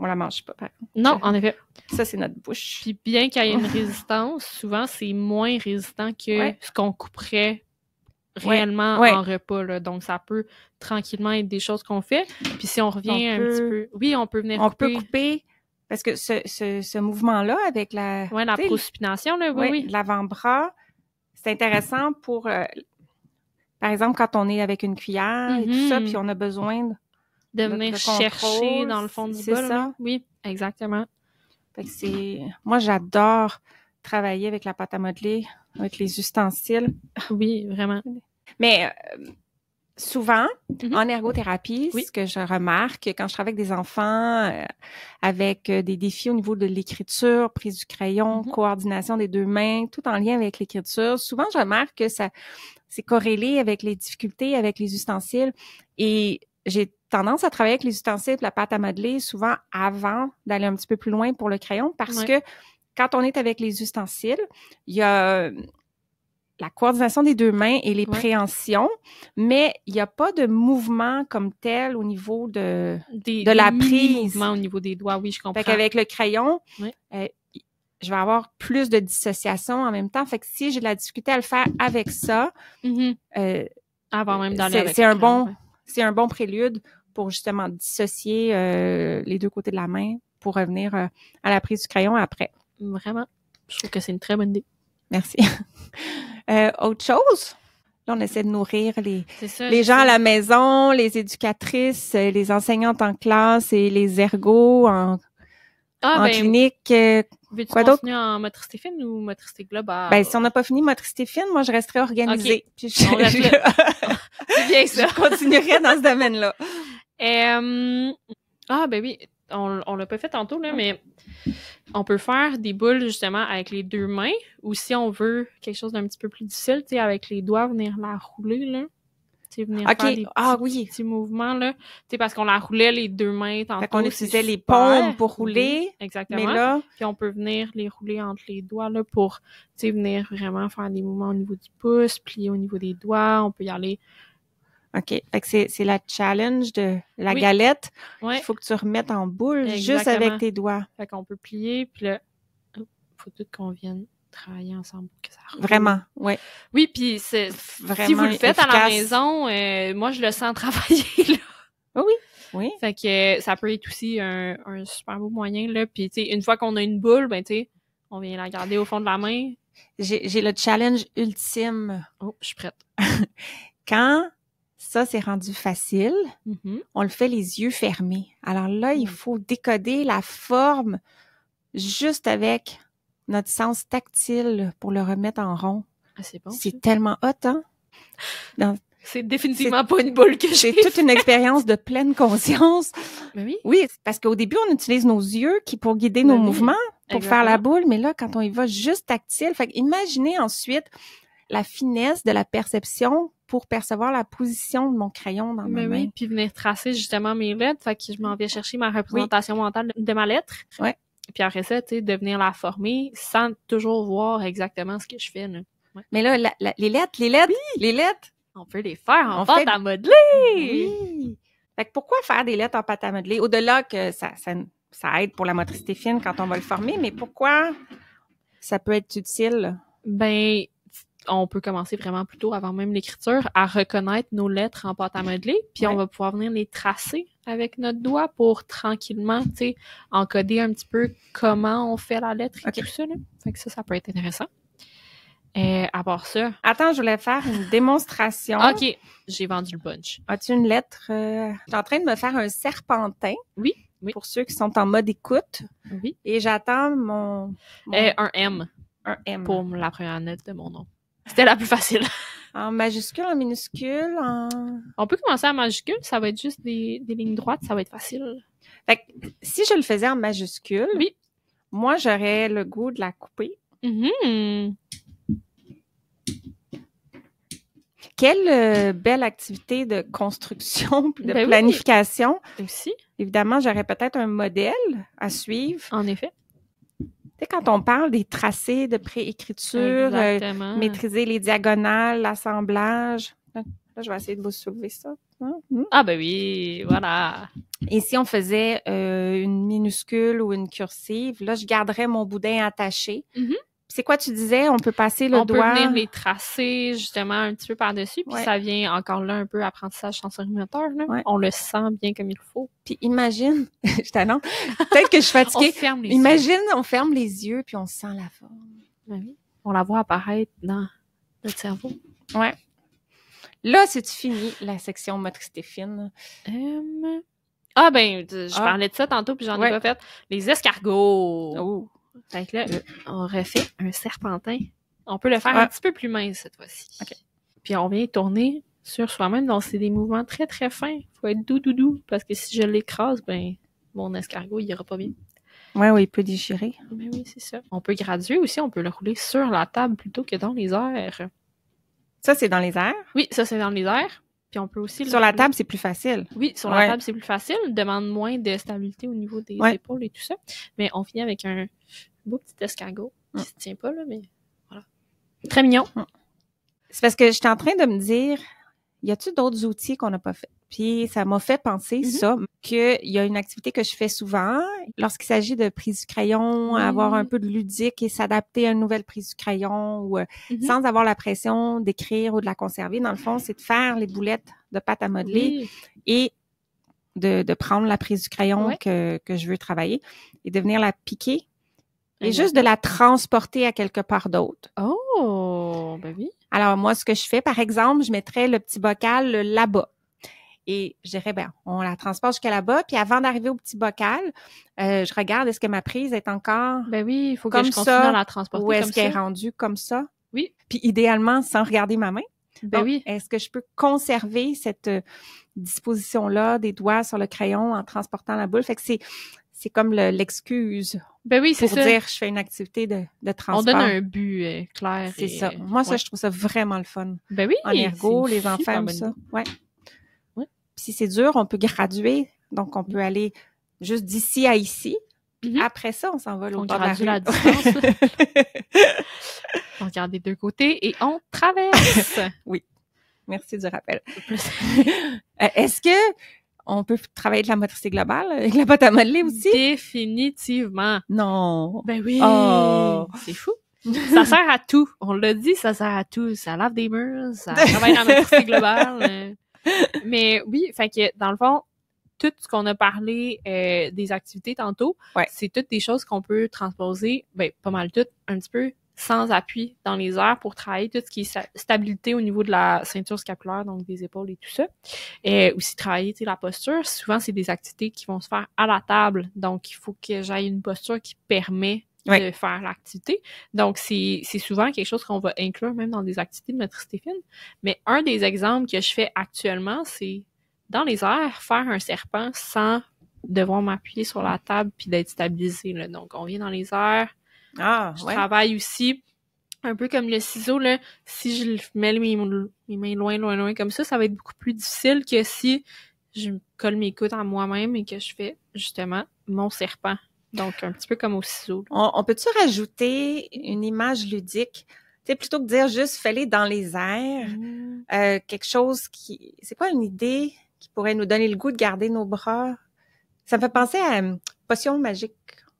On la mange pas, par exemple. Non, en effet. Ça, c'est notre bouche. Puis bien qu'il y ait une résistance, souvent, c'est moins résistant que ce qu'on couperait réellement en repas, là. Donc, ça peut tranquillement être des choses qu'on fait. Puis si on revient un petit peu... Oui, on peut venir couper. On peut couper, parce que ce mouvement-là, avec la... Oui, la prosupination, là, oui. L'avant-bras, c'est intéressant pour... par exemple, quand on est avec une cuillère et tout ça, puis on a besoin de venir chercher dans le fond du bol. Ça. Oui, exactement. Fait que moi, j'adore travailler avec la pâte à modeler, avec les ustensiles. Oui, vraiment. Mais souvent, en ergothérapie, ce que je remarque quand je travaille avec des enfants avec des défis au niveau de l'écriture, prise du crayon, coordination des 2 mains, tout en lien avec l'écriture, souvent je remarque que c'est corrélé avec les difficultés avec les ustensiles et j'ai tendance à travailler avec les ustensiles et la pâte à modeler souvent avant d'aller un petit peu plus loin pour le crayon parce que quand on est avec les ustensiles, il y a la coordination des 2 mains et les préhensions, mais il n'y a pas de mouvement comme tel au niveau de la prise. Mouvement au niveau des doigts, oui, je comprends. Fait qu'avec le crayon, je vais avoir plus de dissociation en même temps. Fait que si j'ai de la difficulté à le faire avec ça, avant même d'aller avec c'est un bon prélude pour justement dissocier les 2 côtés de la main pour revenir à la prise du crayon après. Vraiment. Je trouve que c'est une très bonne idée. Merci. Autre chose? Là, on essaie de nourrir les gens à la maison, les éducatrices, les enseignantes en classe et les ergos en clinique. Veux-tu continuer en motricité fine ou motricité globale? Ben, si on n'a pas fini motricité fine, moi, je resterai organisée. Okay. C'est bien ça. Je continuerai dans ce domaine-là. Ben oui, on l'a pas fait tantôt, là, mais on peut faire des boules, justement, avec les 2 mains, ou si on veut quelque chose d'un petit peu plus difficile, tu sais, avec les doigts, venir la rouler, là. Tu sais, venir faire des petits mouvements, là. Tu sais, parce qu'on la roulait les 2 mains tantôt. Fait qu'on utilisait les paumes pour rouler. Oui, exactement. Mais là... Puis on peut venir les rouler entre les doigts, là, pour, tu sais, venir vraiment faire des mouvements au niveau du pouce, plier au niveau des doigts. On peut y aller... OK. Fait que c'est la challenge de la galette. Il faut que tu remettes en boule juste avec tes doigts. Fait qu'on peut plier, puis là, faut tout qu'on vienne travailler ensemble pour que ça roule. Vraiment, oui. Oui, puis si vous le faites à la maison, moi, je le sens travailler, là. Oui. Fait que ça peut être aussi un super beau moyen, là. Puis, tu sais, une fois qu'on a une boule, ben, tu sais, on vient la garder au fond de la main. J'ai le challenge ultime. Oh, je suis prête. Quand ça, c'est rendu facile, on le fait les yeux fermés. Alors là, il faut décoder la forme juste avec notre sens tactile pour le remettre en rond. Ah, c'est bon. C'est tellement hot, hein? C'est définitivement pas une boule que j'ai. C'est toute une expérience de pleine conscience. Mais oui. Oui, parce qu'au début, on utilise nos yeux pour guider nos mouvements, pour faire la boule, mais là, quand on y va juste tactile, fait imaginez ensuite la finesse de la perception pour percevoir la position de mon crayon dans ma main. Oui, puis venir tracer justement mes lettres, fait que je m'en vais chercher ma représentation mentale de ma lettre. Ouais. Puis après ça, tu sais, de venir la former sans toujours voir exactement ce que je fais, là. Ouais. Mais là, les lettres, on peut les faire en pâte à modeler! Oui! Fait que pourquoi faire des lettres en pâte à modeler? Au-delà que ça aide pour la motricité fine quand on va le former, mais pourquoi ça peut être utile? Ben, on peut commencer vraiment plus tôt, avant même l'écriture, à reconnaître nos lettres en pâte à modeler, puis on va pouvoir venir les tracer avec notre doigt pour tranquillement, tu sais, encoder un petit peu comment on fait la lettre et tout ça, là. Fait que ça peut être intéressant. À part ça... Attends, je voulais faire une démonstration. OK, j'ai vendu le punch. As-tu une lettre? Je suis en train de me faire un serpentin. Oui. Pour ceux qui sont en mode écoute. Oui. Et j'attends mon... un M. Un M. Pour la première lettre de mon nom. C'était la plus facile. En majuscule, en minuscule, On peut commencer en majuscule, ça va être juste des lignes droites, ça va être facile. Fait que si je le faisais en majuscule, moi, j'aurais le goût de la couper. Quelle belle activité de construction puis de planification. Aussi. Évidemment, j'aurais peut-être un modèle à suivre. En effet. Tu sais, quand on parle des tracés de préécriture, maîtriser les diagonales, l'assemblage. Là, je vais essayer de vous soulever ça. Ah ben oui, voilà. Et si on faisait une minuscule ou une cursive, là, je garderais mon boudin attaché. C'est quoi tu disais? On peut passer le doigt? On peut venir les tracer justement un petit peu par-dessus, puis ça vient encore là un peu apprentissage sensorimoteur. On le sent bien comme il faut. Puis imagine, je t'annonce, peut-être que je suis fatiguée. On ferme les yeux, puis on sent la forme. Oui. On la voit apparaître dans notre cerveau. Ouais. Là, c'est-tu fini, la section motricité fine? Ah ben, je parlais de ça tantôt, puis j'en ai pas fait. Les escargots! Oh. Fait que là, on refait un serpentin. On peut le faire un petit peu plus mince cette fois-ci. Okay. Puis on vient tourner sur soi-même. Donc, c'est des mouvements très, très fins. Faut être doux, parce que si je l'écrase, ben, mon escargot, il ira pas bien. Oui, il peut déchirer. Mais oui, c'est ça. On peut graduer aussi, on peut le rouler sur la table plutôt que dans les airs. Ça, c'est dans les airs? Oui, ça, c'est dans les airs. Puis on peut aussi sur la table, c'est plus facile. Oui, sur la table, c'est plus facile. Demande moins de stabilité au niveau des épaules et tout ça. Mais on finit avec un beau petit escargot qui se tient pas, là, mais voilà. Très mignon. C'est parce que j'étais en train de me dire, y a-t-il d'autres outils qu'on n'a pas fait? Puis ça m'a fait penser ça, qu'il y a une activité que je fais souvent lorsqu'il s'agit de prise du crayon, avoir un peu de ludique et s'adapter à une nouvelle prise du crayon ou sans avoir la pression d'écrire ou de la conserver. Dans le fond, c'est de faire les boulettes de pâte à modeler et de prendre la prise du crayon que je veux travailler et de venir la piquer et juste de la transporter à quelque part d'autre. Oh, ben oui. Alors, moi, ce que je fais, par exemple, je mettrais le petit bocal là-bas. Et je dirais, on la transporte jusqu'à là-bas. Puis avant d'arriver au petit bocal, je regarde, est-ce que ma prise est encore ben oui, il faut que je continue à la transporter ou est-ce qu'elle est rendue comme ça? Oui. Puis idéalement, sans regarder ma main. Ben donc, oui. Est-ce que je peux conserver cette disposition-là des doigts sur le crayon en transportant la boule? Fait que c'est comme l'excuse. Ben oui, c'est pour ça. dire je fais une activité de transport. On donne un but clair. C'est ça. Moi, ça, je trouve ça vraiment le fun. Ben oui. En ergo, les enfants aiment ça. Ouais. Puis si c'est dur, on peut graduer. Donc, on peut aller juste d'ici à ici. Puis après ça, on s'en va l'autre bord de la distance. On regarde des deux côtés et on traverse. Oui. Merci du rappel. Est-ce que on peut travailler de la motricité globale avec la pâte à modeler aussi? Définitivement. Non. Ben oui. Oh. C'est fou. Ça sert à tout. On l'a dit, ça sert à tout. Ça lave des murs, ça travaille dans la motricité globale. Mais oui, fait que dans le fond, tout ce qu'on a parlé des activités tantôt, c'est toutes des choses qu'on peut transposer, pas mal toutes, un petit peu sans appui dans les airs pour travailler tout ce qui est stabilité au niveau de la ceinture scapulaire, donc des épaules et tout ça. Et aussi travailler la posture. Souvent, c'est des activités qui vont se faire à la table, donc il faut que j'aille une posture qui permet de faire l'activité. Donc, c'est souvent quelque chose qu'on va inclure même dans des activités de motricité fine. Mais un des exemples que je fais actuellement, c'est dans les airs, faire un serpent sans devoir m'appuyer sur la table puis d'être stabilisé. Là. Donc, on vient dans les airs. Je travaille aussi un peu comme le ciseau. Là. Si je mets mes mains loin comme ça va être beaucoup plus difficile que si je colle mes coudes à moi-même et que je fais justement mon serpent. Donc, un petit peu comme au ciseau. On peut-tu rajouter une image ludique? Tu sais, plutôt que de dire juste fais-les dans les airs, quelque chose qui... C'est quoi une idée qui pourrait nous donner le goût de garder nos bras? Ça me fait penser à une potion magique.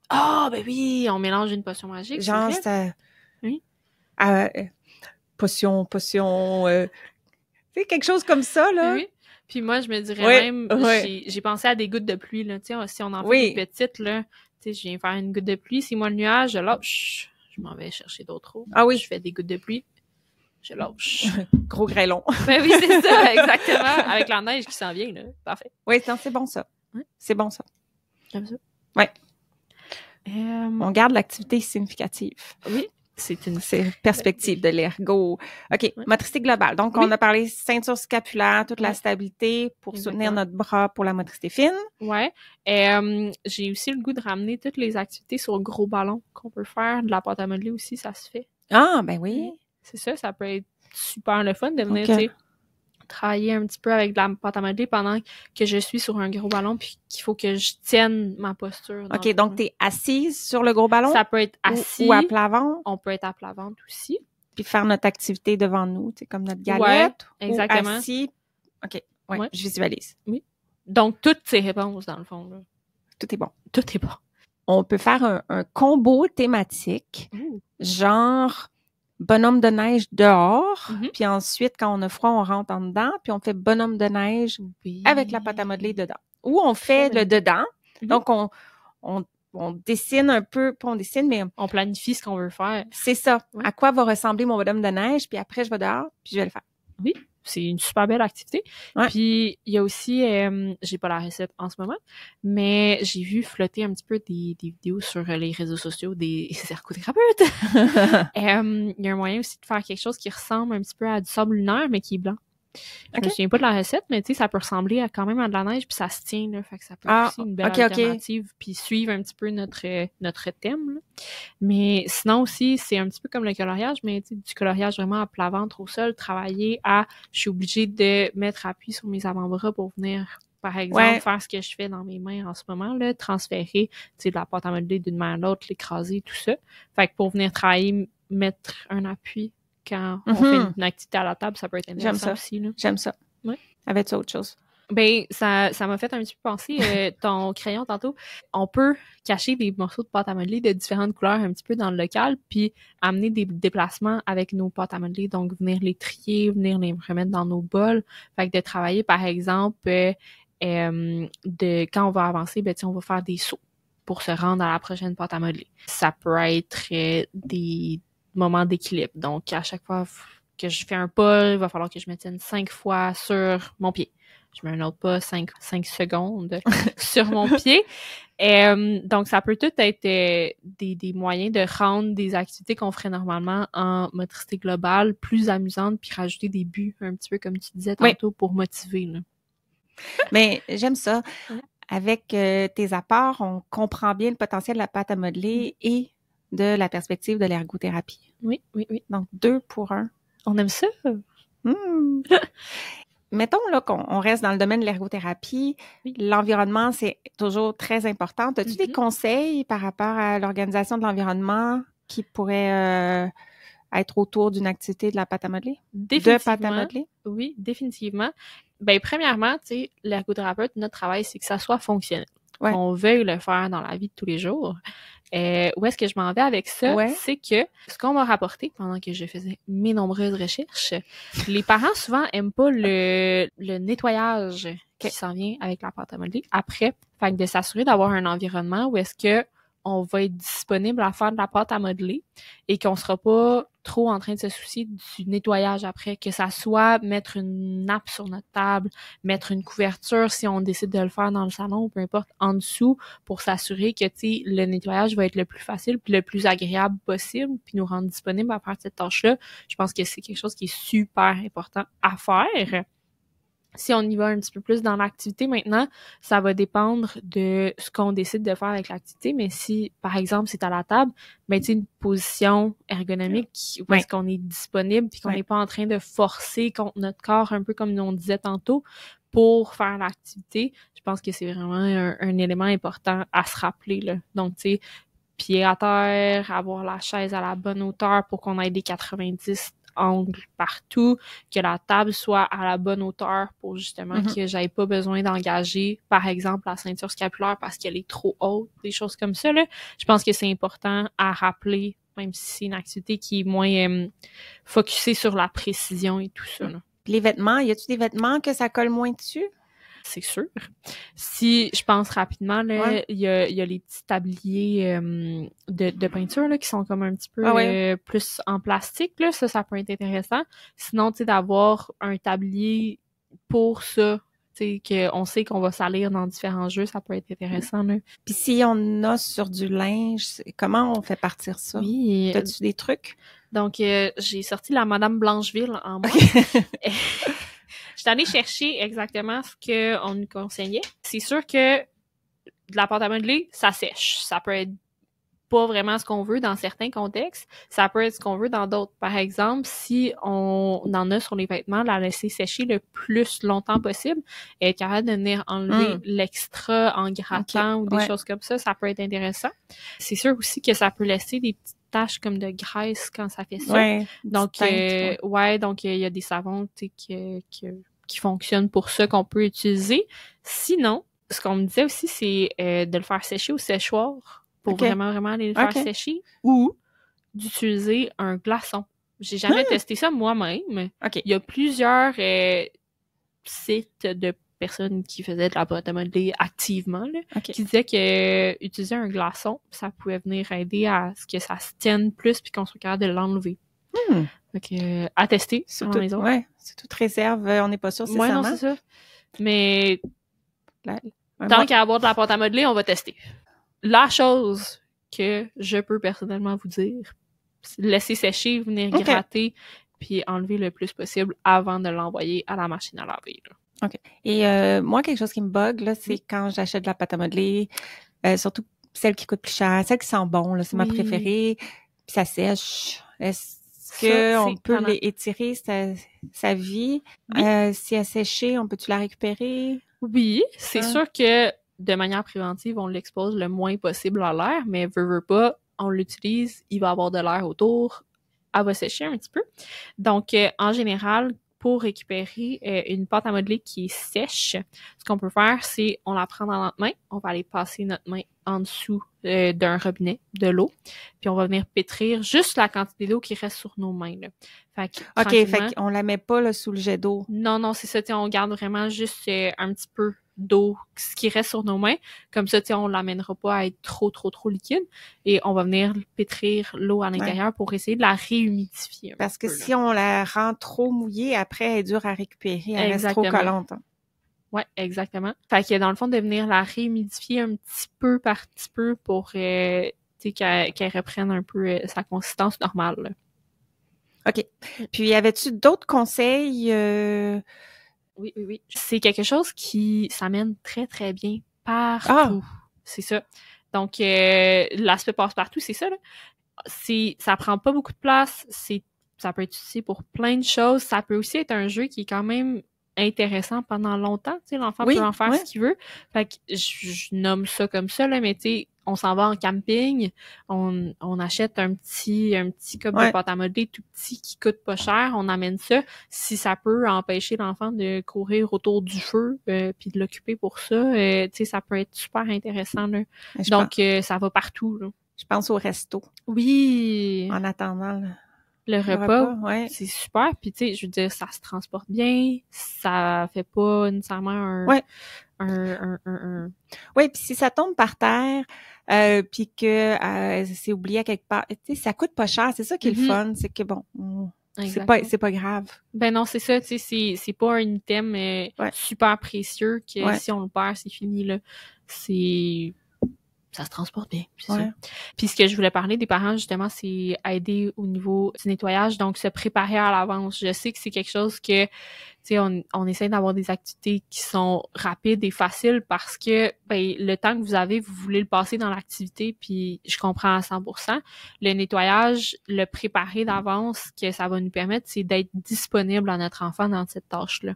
Ah, ben oui! On mélange une potion magique, genre, c'est oui. Potion... tu sais, quelque chose comme ça, là. Oui. Puis moi, je me dirais même... J'ai pensé à des gouttes de pluie, là. Tu sais, si on en fait des petites, là... Tu sais, je viens faire une goutte de pluie. Si moi, le nuage, je lâche. Je m'en vais chercher d'autres eaux. Ah oui. Je fais des gouttes de pluie. Je lâche. Gros grêlon. Ben oui, c'est ça, exactement. Avec la neige qui s'en vient, là. Parfait. Oui, non, c'est bon, ça. C'est bon, ça. J'aime ça. Oui. On garde l'activité significative. Oui. C'est une perspective de l'ergo. OK, motricité globale. Donc, on a parlé ceinture scapulaire, toute la stabilité pour soutenir notre bras pour la motricité fine. Ouais. J'ai aussi le goût de ramener toutes les activités sur le gros ballon qu'on peut faire. De la pâte à modeler aussi, ça se fait. Ah, ben oui. C'est ça peut être super le fun de venir, tu sais, travailler un petit peu avec de la pâte à modeler pendant que je suis sur un gros ballon puis qu'il faut que je tienne ma posture. OK, donc t'es assise sur le gros ballon? Ça peut être assis. Ou à plat ventre? On peut être à plat ventre aussi. Puis faire notre activité devant nous, tu sais, comme notre galette. Ouais, exactement. Ou assis. OK, je visualise. Oui. Donc, toutes ces réponses, dans le fond. Là. Tout est bon. Tout est bon. On peut faire un combo thématique, genre... bonhomme de neige dehors, puis ensuite, quand on a froid, on rentre en dedans, puis on fait bonhomme de neige avec la pâte à modeler dedans. Ou on fait le dedans, donc on dessine un peu, pas on dessine, mais... on planifie ce qu'on veut faire. C'est ça. À quoi va ressembler mon bonhomme de neige, puis après, je vais dehors, puis je vais le faire. Oui, c'est une super belle activité. Ouais. Puis, il y a aussi, j'ai pas la recette en ce moment, mais j'ai vu flotter un petit peu des vidéos sur les réseaux sociaux des ergothérapeutes. Il y a un moyen aussi de faire quelque chose qui ressemble un petit peu à du sable lunaire, mais qui est blanc. Je me souviens pas de la recette, mais tu sais, ça peut ressembler quand même à de la neige, puis ça se tient, là, fait que ça peut être aussi une belle alternative, puis suivre un petit peu notre thème, là. Mais sinon aussi, c'est un petit peu comme le coloriage, mais du coloriage vraiment à plat ventre au sol, travailler je suis obligée de mettre appui sur mes avant-bras pour venir, par exemple, faire ce que je fais dans mes mains en ce moment, là, transférer, de la pâte à modeler d'une main à l'autre, l'écraser, tout ça. Fait que pour venir travailler, mettre un appui quand on fait une activité à la table, ça peut être intéressant aussi, là. J'aime ça. Ouais. Avais-tu autre chose? Ben, ça m'a fait un petit peu penser, ton crayon tantôt, on peut cacher des morceaux de pâte à modeler de différentes couleurs un petit peu dans le local, puis amener des déplacements avec nos pâtes à modeler, donc venir les trier, venir les remettre dans nos bols. Fait que de travailler, par exemple, quand on va avancer, ben, on va faire des sauts pour se rendre à la prochaine pâte à modeler. Ça peut être des moments d'équilibre. Donc, à chaque fois que je fais un pas, il va falloir que je me tienne 5 fois sur mon pied. Je mets un autre pas 5 secondes sur mon pied. Donc, ça peut tout être des moyens de rendre des activités qu'on ferait normalement en motricité globale plus amusantes, puis rajouter des buts, un petit peu comme tu disais tantôt, pour motiver, là. Mais j'aime ça. Avec tes apports, on comprend bien le potentiel de la pâte à modeler et de la perspective de l'ergothérapie. Oui. Donc, 2 pour 1. On aime ça. Mettons là qu'on reste dans le domaine de l'ergothérapie. L'environnement, c'est toujours très important. As-tu des conseils par rapport à l'organisation de l'environnement qui pourrait être autour d'une activité de la pâte à modeler? Définitivement. De pâte à modeler? Oui, définitivement. Ben, premièrement, tu sais, l'ergothérapeute, notre travail, c'est que ça soit fonctionnel. Qu'on veuille le faire dans la vie de tous les jours. Où est-ce que je m'en vais avec ça? C'est que ce qu'on m'a rapporté pendant que je faisais mes nombreuses recherches, les parents souvent aiment pas le nettoyage qui s'en vient avec la pâte à modeler après. Fait que de s'assurer d'avoir un environnement où est-ce que on va être disponible à faire de la pâte à modeler et qu'on sera pas trop en train de se soucier du nettoyage après, que ça soit mettre une nappe sur notre table, mettre une couverture si on décide de le faire dans le salon ou peu importe en dessous pour s'assurer que le nettoyage va être le plus facile puis le plus agréable possible puis nous rendre disponibles à faire cette tâche-là. Je pense que c'est quelque chose qui est super important à faire. Si on y va un petit peu plus dans l'activité maintenant, ça va dépendre de ce qu'on décide de faire avec l'activité. Mais si, par exemple, c'est à la table, ben tu sais, une position ergonomique où est-ce qu'on est disponible puis qu'on n'est pas en train de forcer contre notre corps, un peu comme on disait tantôt, pour faire l'activité, je pense que c'est vraiment un élément important à se rappeler, là. Donc, tu sais, pied à terre, avoir la chaise à la bonne hauteur pour qu'on ait des 90 angles partout, que la table soit à la bonne hauteur pour justement que j'aille pas besoin d'engager, par exemple, la ceinture scapulaire parce qu'elle est trop haute, des choses comme ça, là. Je pense que c'est important à rappeler, même si c'est une activité qui est moins focusée sur la précision et tout ça, là. Les vêtements, y a-tu des vêtements que ça colle moins dessus? C'est sûr. Si je pense rapidement, là, il y a les petits tabliers de peinture là, qui sont comme un petit peu plus en plastique, là, ça peut être intéressant. Sinon, tu sais, d'avoir un tablier pour ça, tu sais, qu'on sait qu'on va salir dans différents jeux, ça peut être intéressant, là. Puis si on a sur du linge, comment on fait partir ça? Oui. As-tu des trucs? Donc, j'ai sorti la Madame Blancheville en moi. Je suis allée chercher exactement ce qu'on nous conseillait. C'est sûr que de la pâte à modeler, ça sèche. Ça peut être pas vraiment ce qu'on veut dans certains contextes. Ça peut être ce qu'on veut dans d'autres. Par exemple, si on en a sur les vêtements, la laisser sécher le plus longtemps possible et être capable de venir enlever l'extra en grattant ou des choses comme ça, ça peut être intéressant. C'est sûr aussi que ça peut laisser des petites taches comme de graisse quand ça fait ça. Donc, donc il y a des savons qui fonctionnent pour ça qu'on peut utiliser. Sinon, ce qu'on me disait aussi, c'est de le faire sécher au séchoir pour vraiment aller le faire sécher ou d'utiliser un glaçon. J'ai jamais testé ça moi-même. Il y a plusieurs sites de personnes qui faisaient de la pâte à modeler activement, là, qui disaient que utiliser un glaçon, ça pouvait venir aider à ce que ça se tienne plus puis qu'on soit capable de l'enlever. Donc, à tester c'est dans les autres. Ouais, c'est toute réserve, on n'est pas sûr c'est ça. Non, c'est ça. Mais tant qu'à avoir de la pâte à modeler, on va tester. La chose que je peux personnellement vous dire, c'est laisser sécher, venir gratter, puis enlever le plus possible avant de l'envoyer à la machine à laver, là. OK. Et moi, quelque chose qui me bug, là, c'est quand j'achète de la pâte à modeler, surtout celle qui coûte plus cher, celle qui sent bon, là, c'est ma préférée, puis ça sèche. Est-ce qu'on peut étirer sa vie? Si elle séchée, on peut-tu la récupérer? Oui, c'est sûr que de manière préventive, on l'expose le moins possible à l'air, mais veut pas, on l'utilise, il va avoir de l'air autour, elle va sécher un petit peu. Donc, en général, pour récupérer une pâte à modeler qui est sèche, ce qu'on peut faire, c'est on la prend dans notre main, on va aller passer notre main en dessous d'un robinet de l'eau, puis on va venir pétrir juste la quantité d'eau qui reste sur nos mains, là. Fait qu'on la met pas là, sous le jet d'eau. Non, c'est ça, on garde vraiment juste un petit peu d'eau, ce qui reste sur nos mains. Comme ça, on l'amènera pas à être trop liquide. Et on va venir pétrir l'eau à l'intérieur pour essayer de la réhumidifier. Parce que si on la rend trop mouillée, après, elle est dure à récupérer. Elle reste trop collante. Ouais, exactement. Fait que dans le fond, de venir la réhumidifier un petit peu par petit peu pour qu'elle reprenne un peu sa consistance normale, là. OK. Puis, avais-tu d'autres conseils? Oui. C'est quelque chose qui s'amène très, très bien partout. C'est ça. Donc, l'aspect passe-partout, c'est ça, là. Ça prend pas beaucoup de place. Ça peut être utilisé pour plein de choses. Ça peut aussi être un jeu qui est quand même intéressant pendant longtemps. Tu sais, l'enfant peut en faire ce qu'il veut. Fait que je nomme ça comme ça, là, mais tu sais, on s'en va en camping, on achète un petit cup de pâte à modeler tout petit qui coûte pas cher, on amène ça. Si ça peut empêcher l'enfant de courir autour du feu puis de l'occuper pour ça, tu sais, ça peut être super intéressant, là. Donc, ça va partout, là. Je pense au resto. Oui! En attendant, le repas, c'est super. Puis, tu sais, je veux dire, ça se transporte bien. Ça fait pas nécessairement un... Oui, puis si ça tombe par terre, puis que c'est oublié à quelque part, tu sais, ça coûte pas cher. C'est ça qui est le fun. C'est que, bon, c'est pas grave. Ben non, c'est ça. Tu sais, c'est pas un item super précieux que si on le perd, c'est fini, là. Ça se transporte bien, c'est ça. Puis ce que je voulais parler des parents, justement, c'est aider au niveau du nettoyage, donc se préparer à l'avance. Je sais que c'est quelque chose que, tu sais, on essaie d'avoir des activités qui sont rapides et faciles parce que, ben, le temps que vous avez, vous voulez le passer dans l'activité, puis je comprends à 100%. Le nettoyage, le préparer d'avance, que ça va nous permettre, c'est d'être disponible à notre enfant dans cette tâche-là.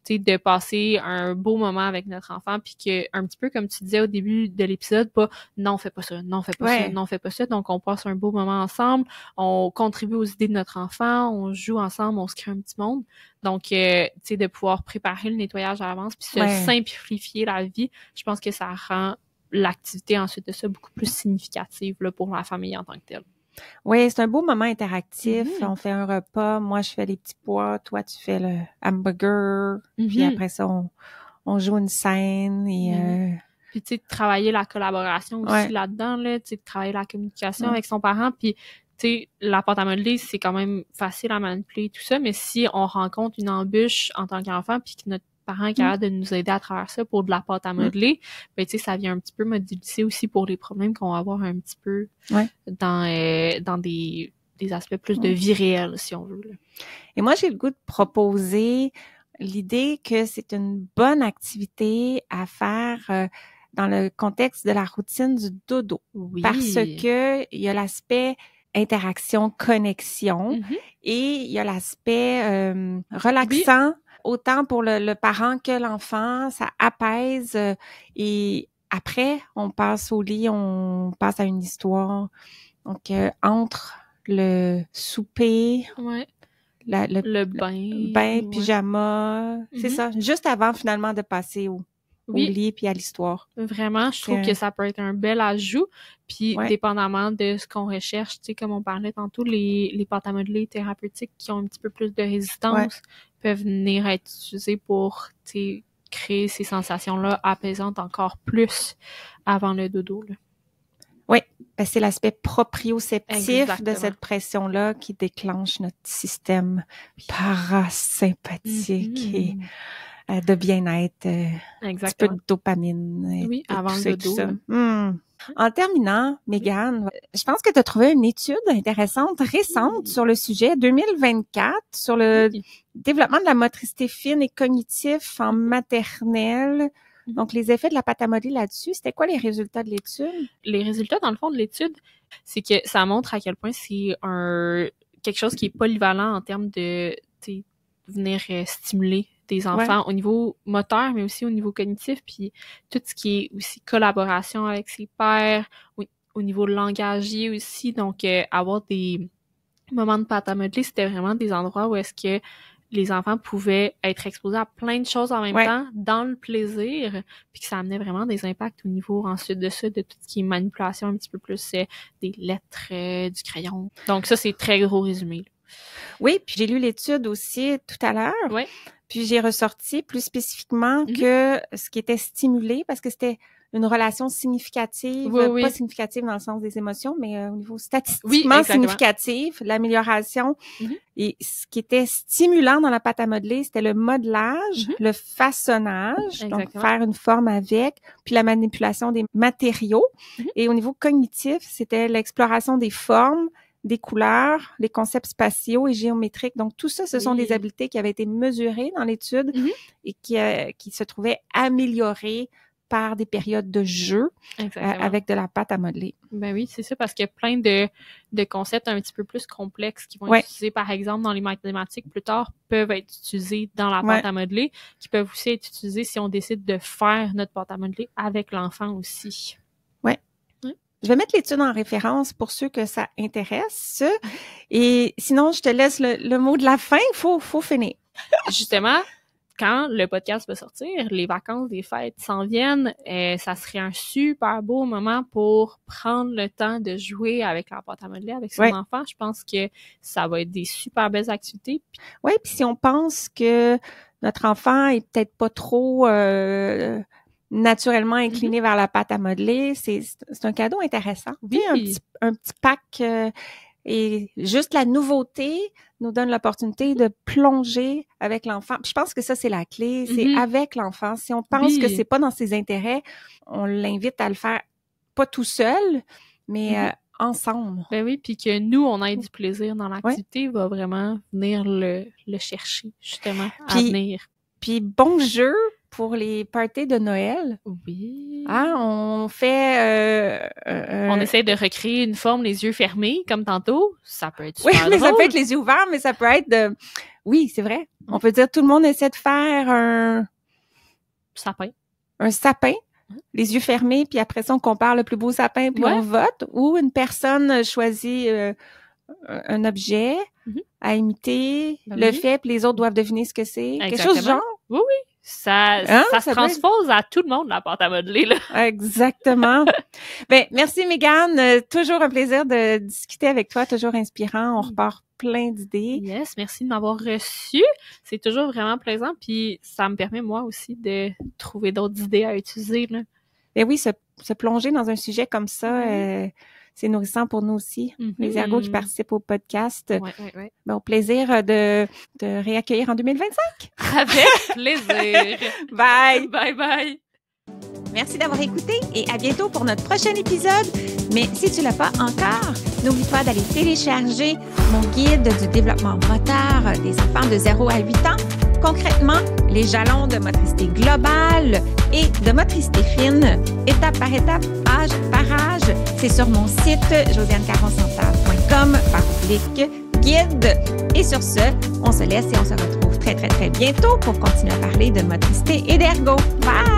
Tu sais, de passer un beau moment avec notre enfant, puis que, un petit peu comme tu disais au début de l'épisode, pas non, fais pas ça, non, fais pas ça, non, fais pas ça. Donc, on passe un beau moment ensemble, on contribue aux idées de notre enfant, on joue ensemble, on se crée un petit monde. Donc, tu sais, de pouvoir préparer le nettoyage à l'avance puis se simplifier la vie, je pense que ça rend l'activité ensuite de ça beaucoup plus significative là, pour la famille en tant que telle. Oui, c'est un beau moment interactif. On fait un repas, moi je fais les petits pois, toi tu fais le hamburger, puis après ça on joue une scène et puis tu sais, travailler la collaboration aussi là-dedans, là, tu sais, travailler la communication avec son parent, puis tu sais, la pâte à modeler, c'est quand même facile à manipuler tout ça, mais si on rencontre une embûche en tant qu'enfant, puis que notre parent est capable de nous aider à travers ça pour de la pâte à modeler, ben tu sais, ça vient un petit peu modéliser aussi pour les problèmes qu'on va avoir un petit peu dans des aspects plus de vie réelle, si on veut, là. Et moi, j'ai le goût de proposer l'idée que c'est une bonne activité à faire dans le contexte de la routine du dodo. Oui. Parce que il y a l'aspect interaction, connexion et il y a l'aspect relaxant autant pour le parent que l'enfant. Ça apaise et après, on passe au lit, on passe à une histoire. Donc, entre le souper, le bain, pyjama, c'est ça. Juste avant, finalement, de passer au lit puis à l'histoire. Vraiment, je trouve que ça peut être un bel ajout. Puis, dépendamment de ce qu'on recherche, tu sais, comme on parlait tantôt, les pâtes à modeler thérapeutiques qui ont un petit peu plus de résistance peuvent venir être utilisées pour, tu sais, créer ces sensations-là apaisantes encore plus avant le dodo, là. Oui, ben c'est l'aspect proprioceptif de cette pression-là qui déclenche notre système parasympathique. Et de bien-être, un petit peu de dopamine. Oui, avant le dodo. En terminant, Mégane, je pense que tu as trouvé une étude intéressante, récente sur le sujet, 2024, sur le développement de la motricité fine et cognitif en maternelle. Donc, les effets de la pâte à modeler là-dessus, c'était quoi les résultats de l'étude? Les résultats, dans le fond, de l'étude, c'est que ça montre à quel point c'est quelque chose qui est polyvalent en termes de venir stimuler des enfants au niveau moteur, mais aussi au niveau cognitif, puis tout ce qui est aussi collaboration avec ses pairs, au niveau langagier aussi. Donc, avoir des moments de pâte à modeler, c'était vraiment des endroits où est-ce que les enfants pouvaient être exposés à plein de choses en même temps, dans le plaisir, puis que ça amenait vraiment des impacts au niveau, ensuite de ça, de tout ce qui est manipulation un petit peu plus des lettres, du crayon. Donc ça, c'est très gros résumé, là. Oui, puis j'ai lu l'étude aussi tout à l'heure. Oui. Puis j'ai ressorti plus spécifiquement que ce qui était stimulé, parce que c'était une relation significative, pas significative dans le sens des émotions, mais au niveau statistiquement significatif, l'amélioration. Et ce qui était stimulant dans la pâte à modeler, c'était le modelage, le façonnage, donc faire une forme avec, puis la manipulation des matériaux. Et au niveau cognitif, c'était l'exploration des formes, des couleurs, les concepts spatiaux et géométriques. Donc, tout ça, ce sont des habiletés qui avaient été mesurées dans l'étude et qui se trouvaient améliorées par des périodes de jeu avec de la pâte à modeler. Ben oui, c'est ça, parce qu'il y a plein de concepts un petit peu plus complexes qui vont être utilisés, par exemple, dans les mathématiques plus tard, peuvent être utilisés dans la pâte à modeler, qui peuvent aussi être utilisés si on décide de faire notre pâte à modeler avec l'enfant aussi. Je vais mettre l'étude en référence pour ceux que ça intéresse. Et sinon, je te laisse le mot de la fin. Faut finir. Justement, quand le podcast va sortir, les vacances des fêtes s'en viennent, ça serait un super beau moment pour prendre le temps de jouer avec la pâte à modeler avec son enfant. Je pense que ça va être des super belles activités. Oui, puis si on pense que notre enfant est peut-être pas trop naturellement incliné vers la pâte à modeler, c'est un cadeau intéressant. Oui. Un petit pack et juste la nouveauté nous donne l'opportunité de plonger avec l'enfant. Puis je pense que ça, c'est la clé, c'est avec l'enfant. Si on pense que c'est pas dans ses intérêts, on l'invite à le faire pas tout seul, mais ensemble. Ben oui, puis que nous, on ait du plaisir dans l'activité, va vraiment venir le chercher, justement, à venir. Puis bon jeu pour les parties de Noël. Oui. On fait... on essaie de recréer une forme les yeux fermés, comme tantôt. Ça peut être super drôle. Mais ça peut être les yeux ouverts, mais ça peut être de... Oui, c'est vrai. On peut dire tout le monde essaie de faire un... sapin. Un sapin, les yeux fermés, puis après ça, on compare le plus beau sapin, puis on vote. Ou une personne choisit un objet à imiter, fait, puis les autres doivent deviner ce que c'est. Exactement. Quelque chose de genre. Oui. Ça se transpose à tout le monde, la pâte à modeler, là. Exactement. Ben, merci, Mégane. Toujours un plaisir de discuter avec toi, toujours inspirant. On repart plein d'idées. Yes, merci de m'avoir reçu. C'est toujours vraiment plaisant, puis ça me permet, moi aussi, de trouver d'autres idées à utiliser, là. Ben oui, se plonger dans un sujet comme ça, c'est nourrissant pour nous aussi, les ergos qui participent au podcast. Ouais. Ben, au plaisir de réaccueillir en 2025. Avec plaisir. Bye. Bye. Merci d'avoir écouté et à bientôt pour notre prochain épisode. Mais si tu ne l'as pas encore, n'oublie pas d'aller télécharger mon guide du développement moteur des enfants de 0 à 8 ans. Concrètement, les jalons de motricité globale et de motricité fine, étape par étape, âge par âge. C'est sur mon site josianecaronsanta.com/guide. Et sur ce, on se laisse et on se retrouve très, très, très bientôt pour continuer à parler de motricité et d'ergo. Bye!